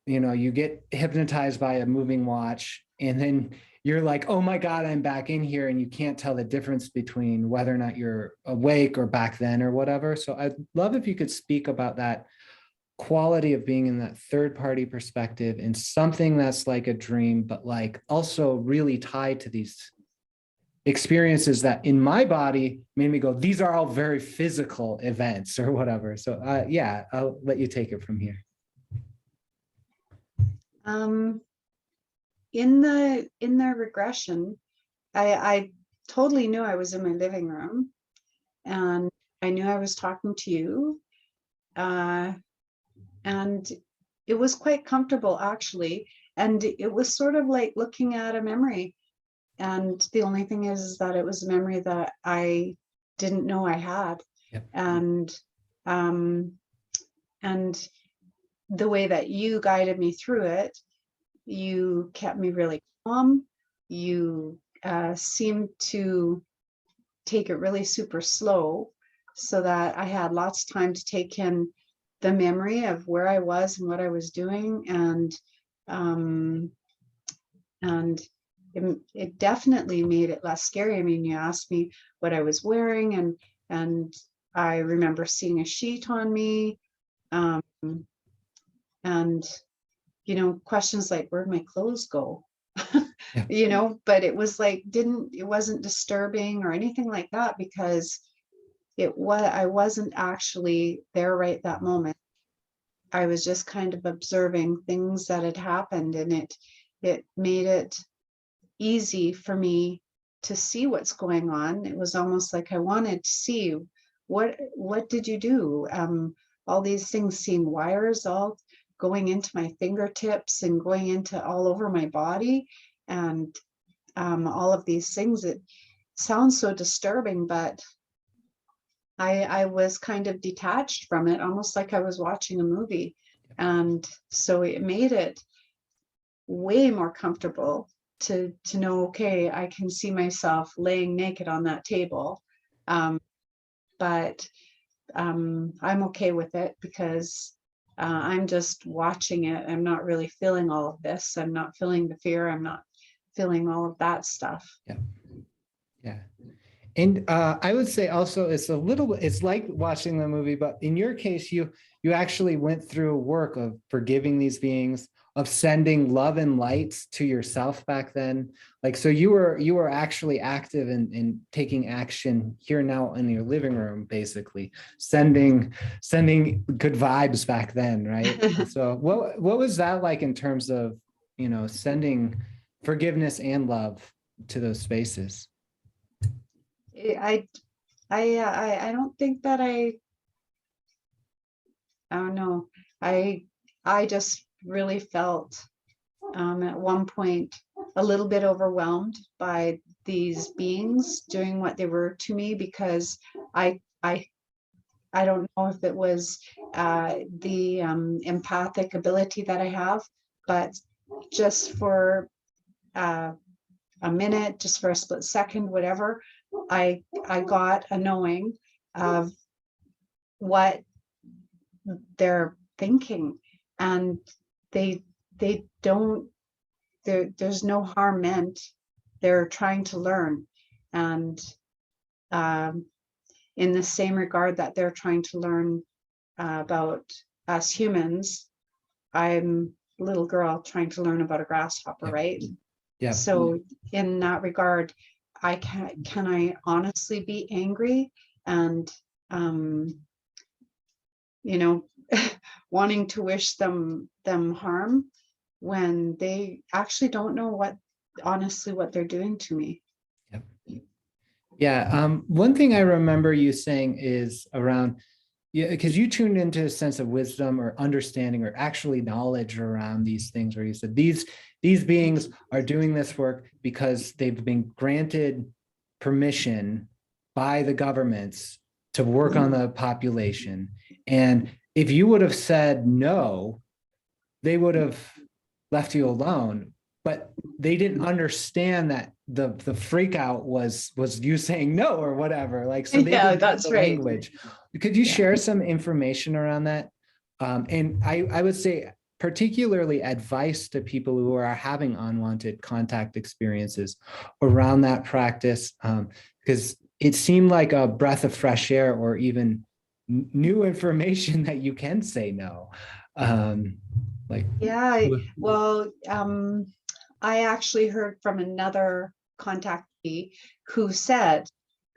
get hypnotized by a moving watch and then you're like, oh my God, I'm back in here, and you can't tell the difference between whether or not you're awake or back then or whatever. So I'd love if you could speak about that quality of being in that third party perspective in something that's like a dream, but like also really tied to these experiences that in my body made me go, these are all very physical events or whatever. So yeah, I'll let you take it from here. In the regression, I totally knew I was in my living room, and I knew I was talking to you, and it was quite comfortable actually, and it was sort of like looking at a memory. And the only thing is that it was a memory that I didn't know I had. Yep. And the way that you guided me through it, you kept me really calm. You seemed to take it really super slow, so that I had lots of time to take in the memory of where I was and what I was doing. And it definitely made it less scary. I mean, you asked me what I was wearing, and I remember seeing a sheet on me, and questions like, where'd my clothes go? Yeah. But it was like, it wasn't disturbing or anything like that, because I wasn't actually there right that moment. I was just kind of observing things that had happened, and it made it easy for me to see what's going on. It was almost like I wanted to see, what did you do? All these things, seeing wires all going into my fingertips and going into all over my body, and all of these things. It sounds so disturbing, but I was kind of detached from it, almost like I was watching a movie. And so it made it way more comfortable to know, okay, I can see myself laying naked on that table. But I'm okay with it, because I'm just watching it. I'm not really feeling all of this. I'm not feeling the fear. I'm not feeling all of that stuff. Yeah. Yeah. And I would say also it's a little, it's like watching the movie, but in your case, you actually went through work of forgiving these beings, of sending love and light to yourself back then. Like, so you were actually active in taking action here now in your living room, basically sending good vibes back then, right? So what was that like in terms of, sending forgiveness and love to those spaces? I I don't think that I don't know. I just really felt at one point a little bit overwhelmed by these beings doing what they were to me, because I I I don't know if it was the empathic ability that I have, but just for uh, a minute, just for a split second, whatever, I got a knowing of what they're thinking, and they they don't, there's no harm meant. They're trying to learn, and um, in the same regard that they're trying to learn about us humans, I'm a little girl trying to learn about a grasshopper, Yeah. right? Yeah. So in that regard, can I honestly be angry and um, you know, wanting to wish them harm when they actually don't know what, honestly, what they're doing to me. Yeah. Yeah. One thing I remember you saying is around, yeah, because you tuned into a sense of wisdom or understanding or actually knowledge around these things, where you said these beings are doing this work because they've been granted permission by the governments to work on the population. And if you would have said no, they would have left you alone. But they didn't understand that the freak out was you saying no or whatever. Like, so they Yeah, didn't have that's the right. language. Could you Yeah. share some information around that? And I would say particularly advice to people who are having unwanted contact experiences around that practice, because it seemed like a breath of fresh air, or even new information that you can say no. Like, Yeah, well, I actually heard from another contactee who said,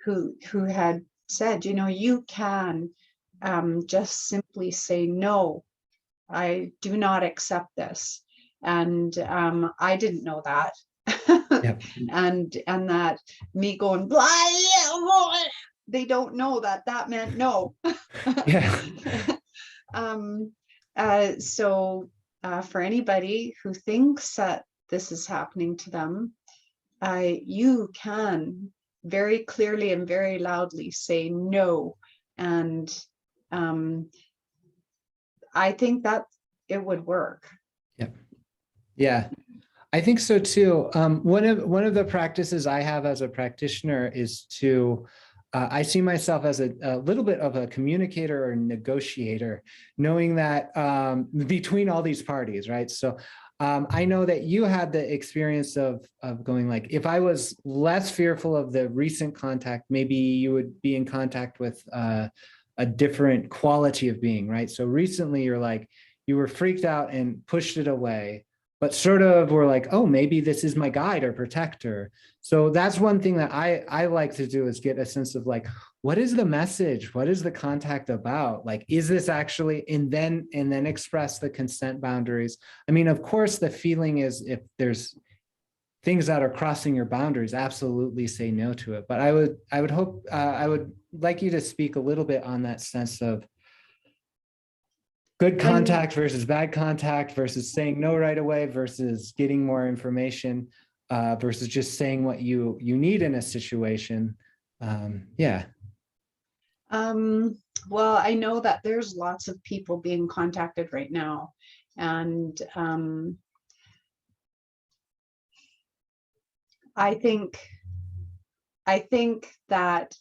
who had said, you can just simply say no. I do not accept this. And I didn't know that. yeah, And that me going, blah, they don't know that that meant no. yeah, um, so for anybody who thinks that this is happening to them, you can very clearly and very loudly say no. And um, I think that it would work. yeah, yeah. I think so too. One of the practices I have as a practitioner is to, I see myself as a little bit of a communicator or negotiator, knowing that between all these parties, right? So I know that you had the experience of going like, if I was less fearful of the recent contact, maybe you would be in contact with a different quality of being, right? So recently you're like, you were freaked out and pushed it away, but sort of were like, oh, maybe this is my guide or protector. So that's one thing that I like to do, is get a sense of like, what is the message? What is the contact about? Like, is this actually, and then express the consent boundaries. I mean, of course, the feeling is, if there's things that are crossing your boundaries, absolutely say no to it. But I would hope, I would like you to speak a little bit on that sense of good And contact versus bad contact, versus saying no right away, versus getting more information, versus just saying what you need in a situation. Yeah. well, I know that there's lots of people being contacted right now. And I think that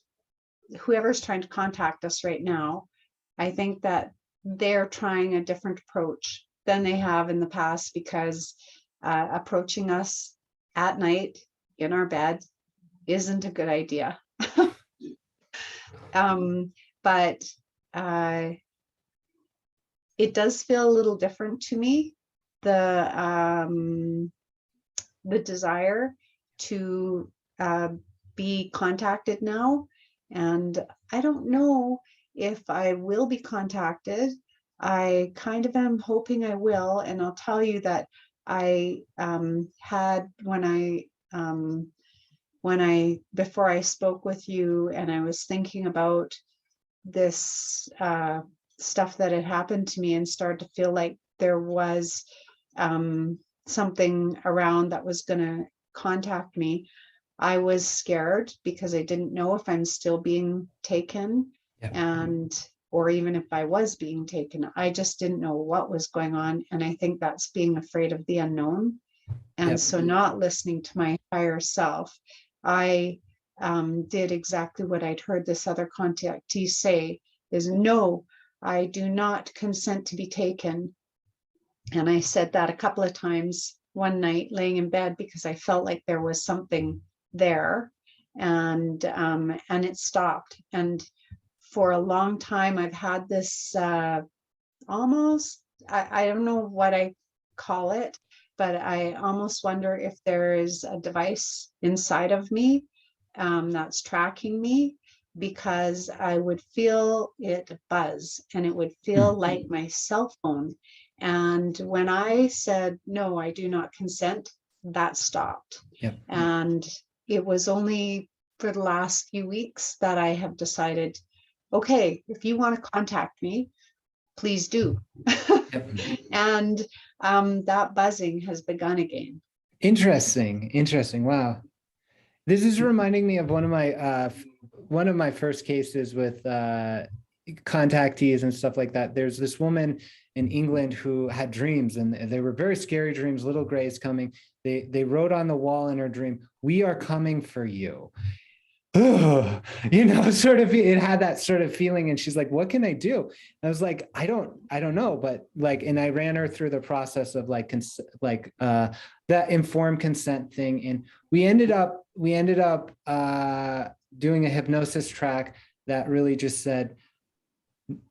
whoever's trying to contact us right now, I think that they're trying a different approach than they have in the past, because approaching us at night in our bed isn't a good idea. But it does feel a little different to me, the desire to be contacted now. And I don't know if I will be contacted. I kind of am hoping I will. And I'll tell you that I had, before I spoke with you and I was thinking about this stuff that had happened to me and started to feel like there was something around that was going to contact me, I was scared because I didn't know if I'm still being taken, and or even if I was being taken. I just didn't know what was going on. And I think that's being afraid of the unknown. And so not listening to my higher self, I did exactly what I'd heard this other contactee say, is no, I do not consent to be taken. And I said that a couple of times one night laying in bed because I felt like there was something there, and it stopped. And for a long time, I've had this almost, I don't know what I call it, but I almost wonder if there is a device inside of me that's tracking me, because I would feel it buzz and it would feel like my cell phone. And when I said, no, I do not consent, that stopped. And it was only for the last few weeks that I have decided, okay, if you want to contact me, please do. And that buzzing has begun again. Interesting. Wow. This is reminding me of one of my first cases with contactees and stuff like that. There's this woman in England who had dreams, and they were very scary dreams, little grays coming. They wrote on the wall in her dream, "We are coming for you." Sort of, it had that sort of feeling. And she's like, what can I do? And I was like, I don't know, but like, and I ran her through the process of that informed consent thing. And we ended up doing a hypnosis track that really just said,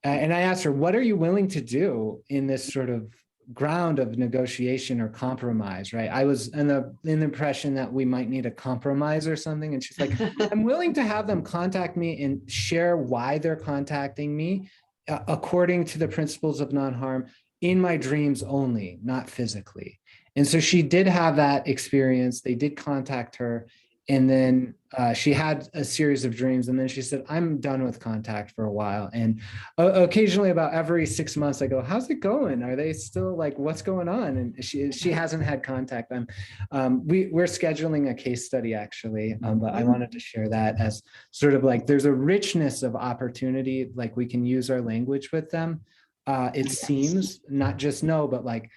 and I asked her, what are you willing to do in this sort of ground of negotiation or compromise, right? I was in the impression that we might need a compromise or something. And she's like, I'm willing to have them contact me and share why they're contacting me according to the principles of non-harm in my dreams only, not physically. And so she did have that experience. They did contact her. And then she had a series of dreams. And then she said, I'm done with contact for a while. And occasionally, about every 6 months, I go, how's it going? Are they still like, what's going on? And she hasn't had contact. We're scheduling a case study, actually. But I wanted to share that as sort of like, there's a richness of opportunity. Like we can use our language with them. It seems not just no, but like,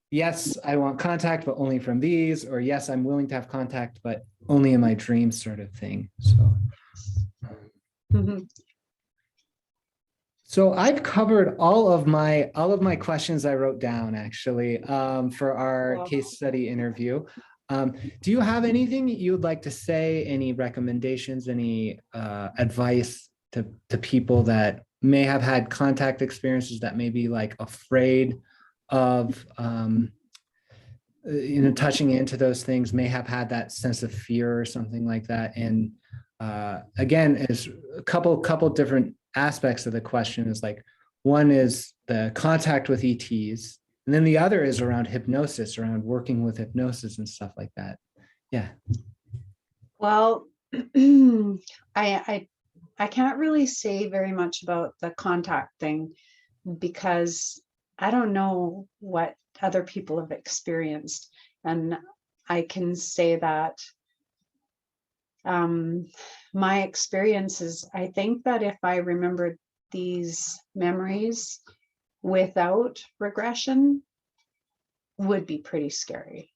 yes, I want contact, but only from these, or yes, I'm willing to have contact, but only in my dreams, sort of thing. So I've covered all of my questions I wrote down, actually, for our case study interview. Do you have anything you would like to say? Any recommendations? Any advice to people that may have had contact experiences, that may be like afraid of touching into those things, may have had that sense of fear or something like that? And again, is a couple different aspects of the question. Is like, one is the contact with ETs, and then the other is around hypnosis, around working with hypnosis and stuff like that. Yeah. Well, I can't really say very much about the contact thing, because I don't know what other people have experienced. And I can say that my experiences, I think that if I remembered these memories without regression, would be pretty scary.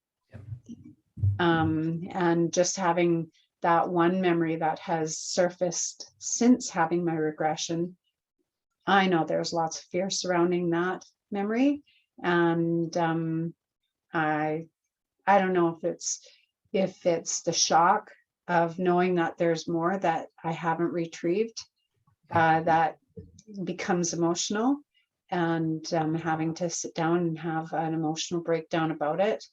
And just having that one memory that has surfaced since having my regression, I know there's lots of fear surrounding that memory. And I don't know if it's the shock of knowing that there's more that I haven't retrieved, that becomes emotional, and having to sit down and have an emotional breakdown about it.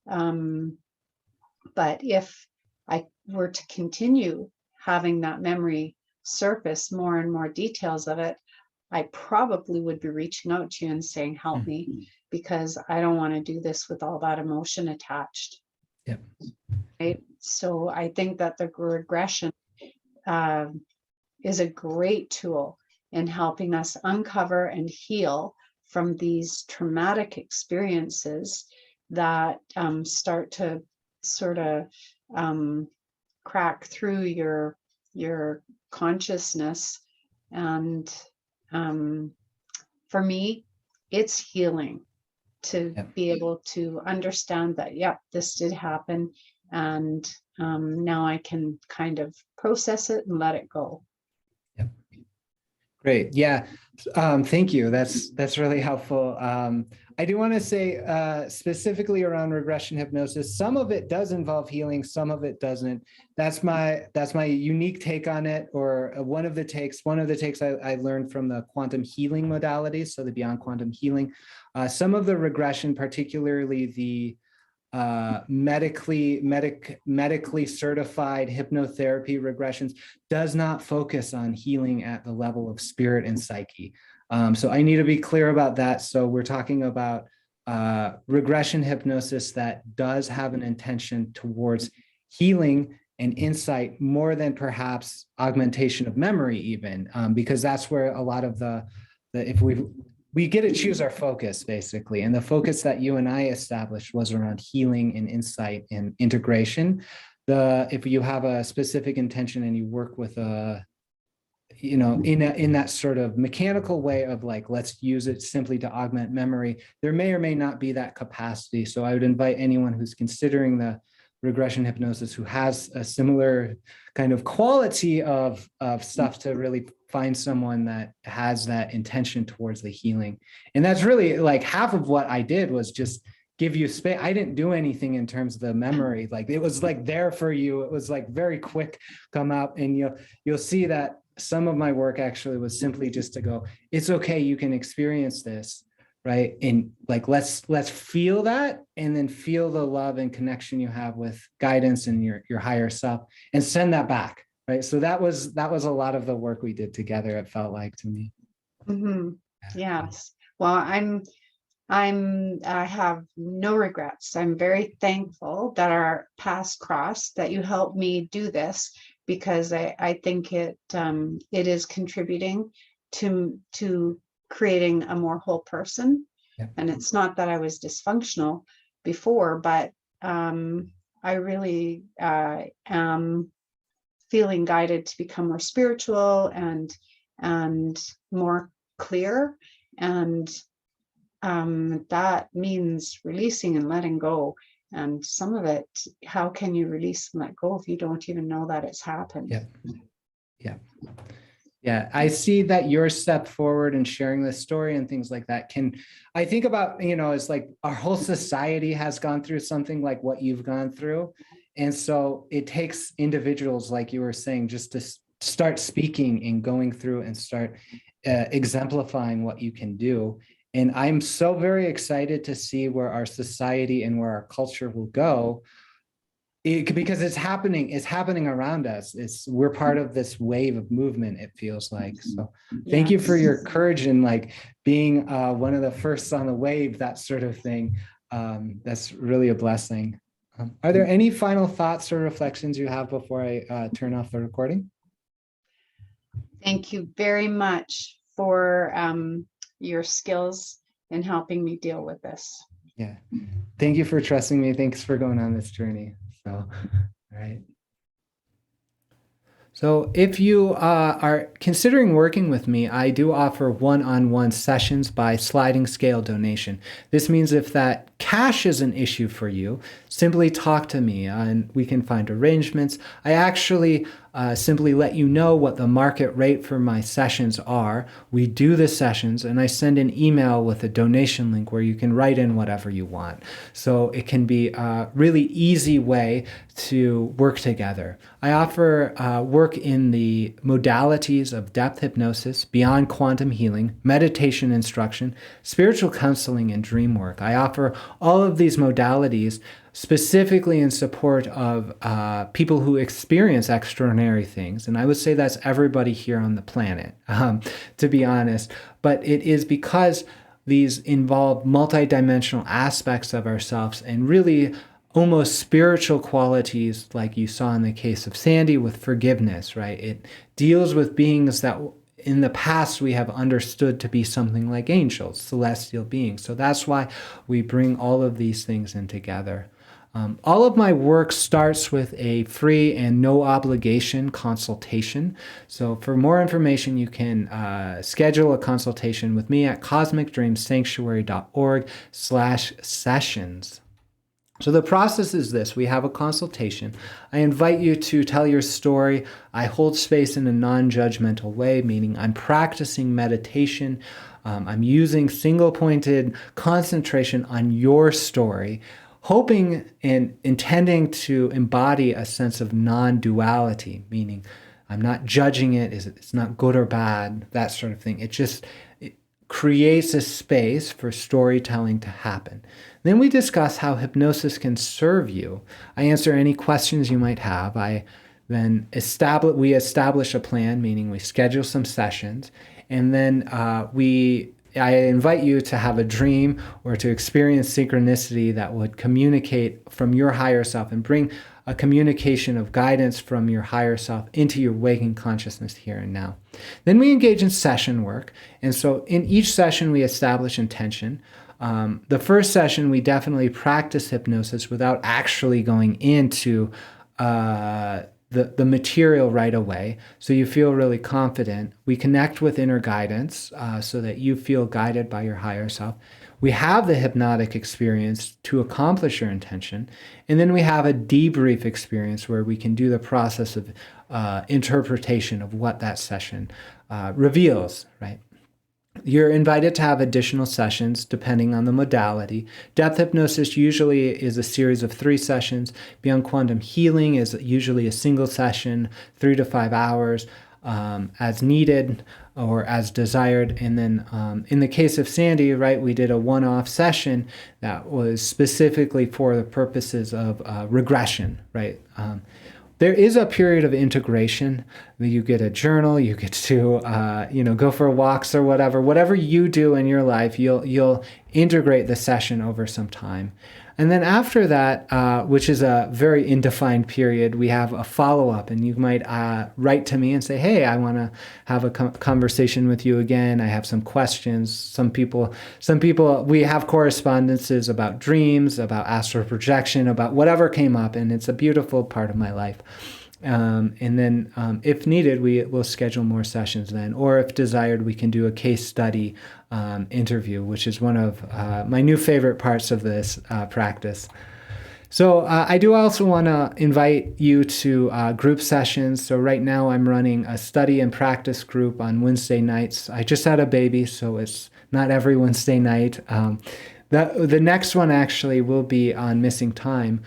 But if I were to continue having that memory surface more and more details of it, I probably would be reaching out to you and saying, help me, because I don't want to do this with all that emotion attached. Yep. Right. So I think that the regression is a great tool in helping us uncover and heal from these traumatic experiences that start to sort of crack through your consciousness. And for me, it's healing to be able to understand that, yep, this did happen. And now I can kind of process it and let it go. Yep. Great. Yeah. Thank you. That's really helpful. I do want to say specifically around regression hypnosis, some of it does involve healing, some of it doesn't. That's my unique take on it, or one of the takes I learned from the quantum healing modalities, so the beyond quantum healing. Some of the regression, particularly the medically certified hypnotherapy regressions, does not focus on healing at the level of spirit and psyche. So I need to be clear about that. So we're talking about regression hypnosis that does have an intention towards healing and insight more than perhaps augmentation of memory even, because that's where a lot of if we get to choose our focus, basically. And the focus that you and I established was around healing and insight and integration. If you have a specific intention and you work with in that sort of mechanical way of like, let's use it simply to augment memory, there may or may not be that capacity. So I would invite anyone who's considering the regression hypnosis who has a similar kind of quality of stuff to really find someone that has that intention towards the healing. And that's really like half of what I did was just give you space. I didn't do anything in terms of the memory. Like it was like there for you. It was like very quick, come out, and you'll see that some of my work actually was simply just to go, it's okay, you can experience this, right? And like, let's feel that, and then feel the love and connection you have with guidance and your higher self, and send that back, right? So that was a lot of the work we did together, it felt like to me. Mm-hmm. Yes. Well, I have no regrets. I'm very thankful that our paths crossed, that you helped me do this, because I think it is contributing to creating a more whole person. Yeah. And it's not that I was dysfunctional before, but I really am feeling guided to become more spiritual and more clear. And that means releasing and letting go. And some of it, how can you release and let go if you don't even know that it's happened? Yeah. I see that your step forward and sharing this story and things like that I think about, it's like our whole society has gone through something like what you've gone through. And so it takes individuals, like you were saying, just to start speaking and going through and start exemplifying what you can do. And I'm so very excited to see where our society and where our culture will go, because it's happening around us. We're part of this wave of movement, it feels like. So thank you for your courage and like being one of the first on the wave, that sort of thing. That's really a blessing. Are there any final thoughts or reflections you have before I turn off the recording? Thank you very much for your skills in helping me deal with this. Yeah. Thank you for trusting me. Thanks for going on this journey. So, all right. So if you are considering working with me, I do offer one-on-one sessions by sliding scale donation. This means if that cash is an issue for you, simply talk to me and we can find arrangements. I actually simply let you know what the market rate for my sessions are. We do the sessions and I send an email with a donation link where you can write in whatever you want. So it can be a really easy way to work together. I offer work in the modalities of depth hypnosis, beyond quantum healing, meditation instruction, spiritual counseling, and dream work. I offer all of these modalities specifically in support of people who experience extraordinary things. And I would say that's everybody here on the planet, to be honest. But it is because these involve multidimensional aspects of ourselves and really almost spiritual qualities, like you saw in the case of Sandy with forgiveness, right? It deals with beings that in the past we have understood to be something like angels, celestial beings. So that's why we bring all of these things in together. All of my work starts with a free and no obligation consultation. So for more information, you can schedule a consultation with me at cosmicdreamsanctuary.org/sessions. So the process is this. We have a consultation. I invite you to tell your story. I hold space in a non-judgmental way, meaning I'm practicing meditation. I'm using single-pointed concentration on your story, hoping and intending to embody a sense of non-duality, meaning I'm not judging it. It's not good or bad, that sort of thing. It creates a space for storytelling to happen. Then we discuss how hypnosis can serve you. I answer any questions you might have. We establish a plan, meaning we schedule some sessions, and then I invite you to have a dream or to experience synchronicity that would communicate from your higher self and bring a communication of guidance from your higher self into your waking consciousness here and now. Then we engage in session work. And so in each session, we establish intention. The first session, we definitely practice hypnosis without actually going into the material right away. So you feel really confident. We connect with inner guidance so that you feel guided by your higher self. We have the hypnotic experience to accomplish your intention. And then we have a debrief experience where we can do the process of interpretation of what that session reveals, right? You're invited to have additional sessions depending on the modality. Depth hypnosis usually is a series of 3 sessions. Beyond quantum healing is usually a single session, 3 to 5 hours, as needed or as desired. And then in the case of Sandy, right, we did a one-off session that was specifically for the purposes of regression, right? There is a period of integration. You get a journal, you get to go for walks or whatever you do in your life, you'll integrate the session over some time. And then after that, which is a very indefined period, we have a follow-up, and you might write to me and say, hey, I want to have a conversation with you again. I have some questions. Some people, we have correspondences about dreams, about astral projection, about whatever came up, and it's a beautiful part of my life. And then if needed, we will schedule more sessions then, or if desired, we can do a case study interview, which is one of my new favorite parts of this practice. So I do also want to invite you to group sessions. So right now I'm running a study and practice group on Wednesday nights. I just had a baby, so it's not every Wednesday night. The next one actually will be on missing time,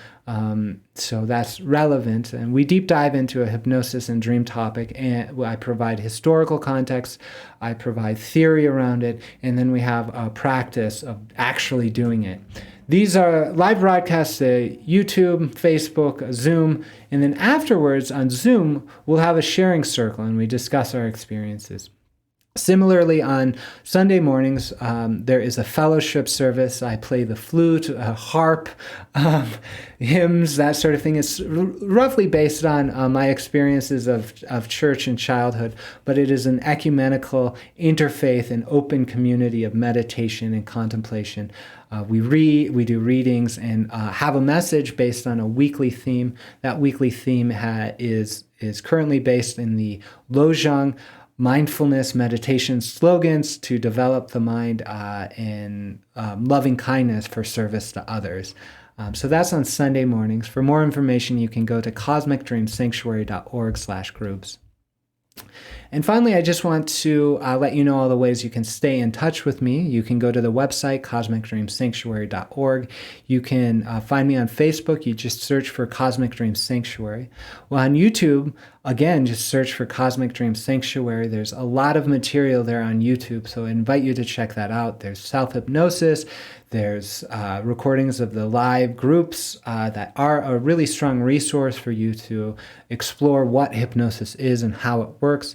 so that's relevant. And we deep dive into a hypnosis and dream topic, and I provide historical context, I provide theory around it, and then we have a practice of actually doing it. These are live broadcasts to YouTube, Facebook, Zoom, and then afterwards on Zoom, we'll have a sharing circle and we discuss our experiences. Similarly, on Sunday mornings, there is a fellowship service. I play the flute, harp, hymns, that sort of thing. It's roughly based on my experiences of church and childhood, but it is an ecumenical, interfaith, and open community of meditation and contemplation. We do readings and have a message based on a weekly theme. That weekly theme is currently based in the Lojong mindfulness meditation slogans to develop the mind in loving kindness for service to others. So that's on Sunday mornings. For more information, you can go to cosmicdreamsanctuary.org/groups. And finally, I just want to let you know all the ways you can stay in touch with me. You can go to the website, cosmicdreamsanctuary.org. You can find me on Facebook. You just search for Cosmic Dream Sanctuary. Well, on YouTube, again, just search for Cosmic Dream Sanctuary. There's a lot of material there on YouTube, so I invite you to check that out. There's self-hypnosis. There's recordings of the live groups that are a really strong resource for you to explore what hypnosis is and how it works.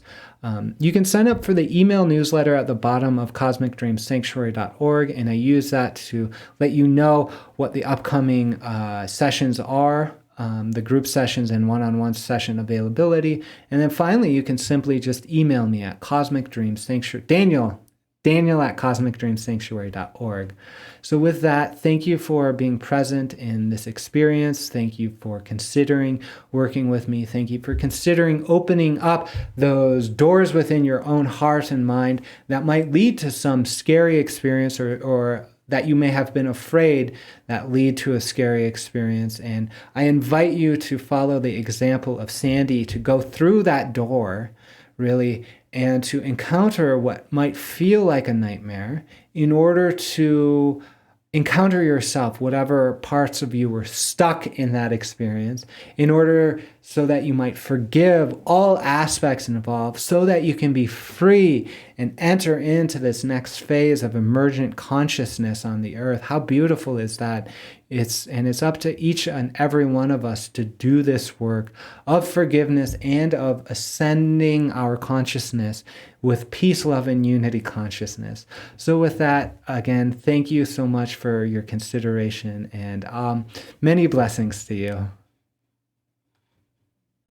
You can sign up for the email newsletter at the bottom of cosmicdreamsanctuary.org, and I use that to let you know what the upcoming sessions are, the group sessions and one-on-one session availability. And then finally, you can simply just email me at cosmicdreamsanctuary, Daniel at cosmicdreamsanctuary.org. So with that, thank you for being present in this experience. Thank you for considering working with me. Thank you for considering opening up those doors within your own heart and mind that might lead to some scary experience or that you may have been afraid that lead to a scary experience. And I invite you to follow the example of Sandy, to go through that door, really, and to encounter what might feel like a nightmare in order to encounter yourself, whatever parts of you were stuck in that experience, in order so that you might forgive all aspects involved, so that you can be free and enter into this next phase of emergent consciousness on the earth. How beautiful is that? It's up to each and every one of us to do this work of forgiveness and of ascending our consciousness with peace, love, and unity consciousness. So with that, again, thank you so much for your consideration, and many blessings to you.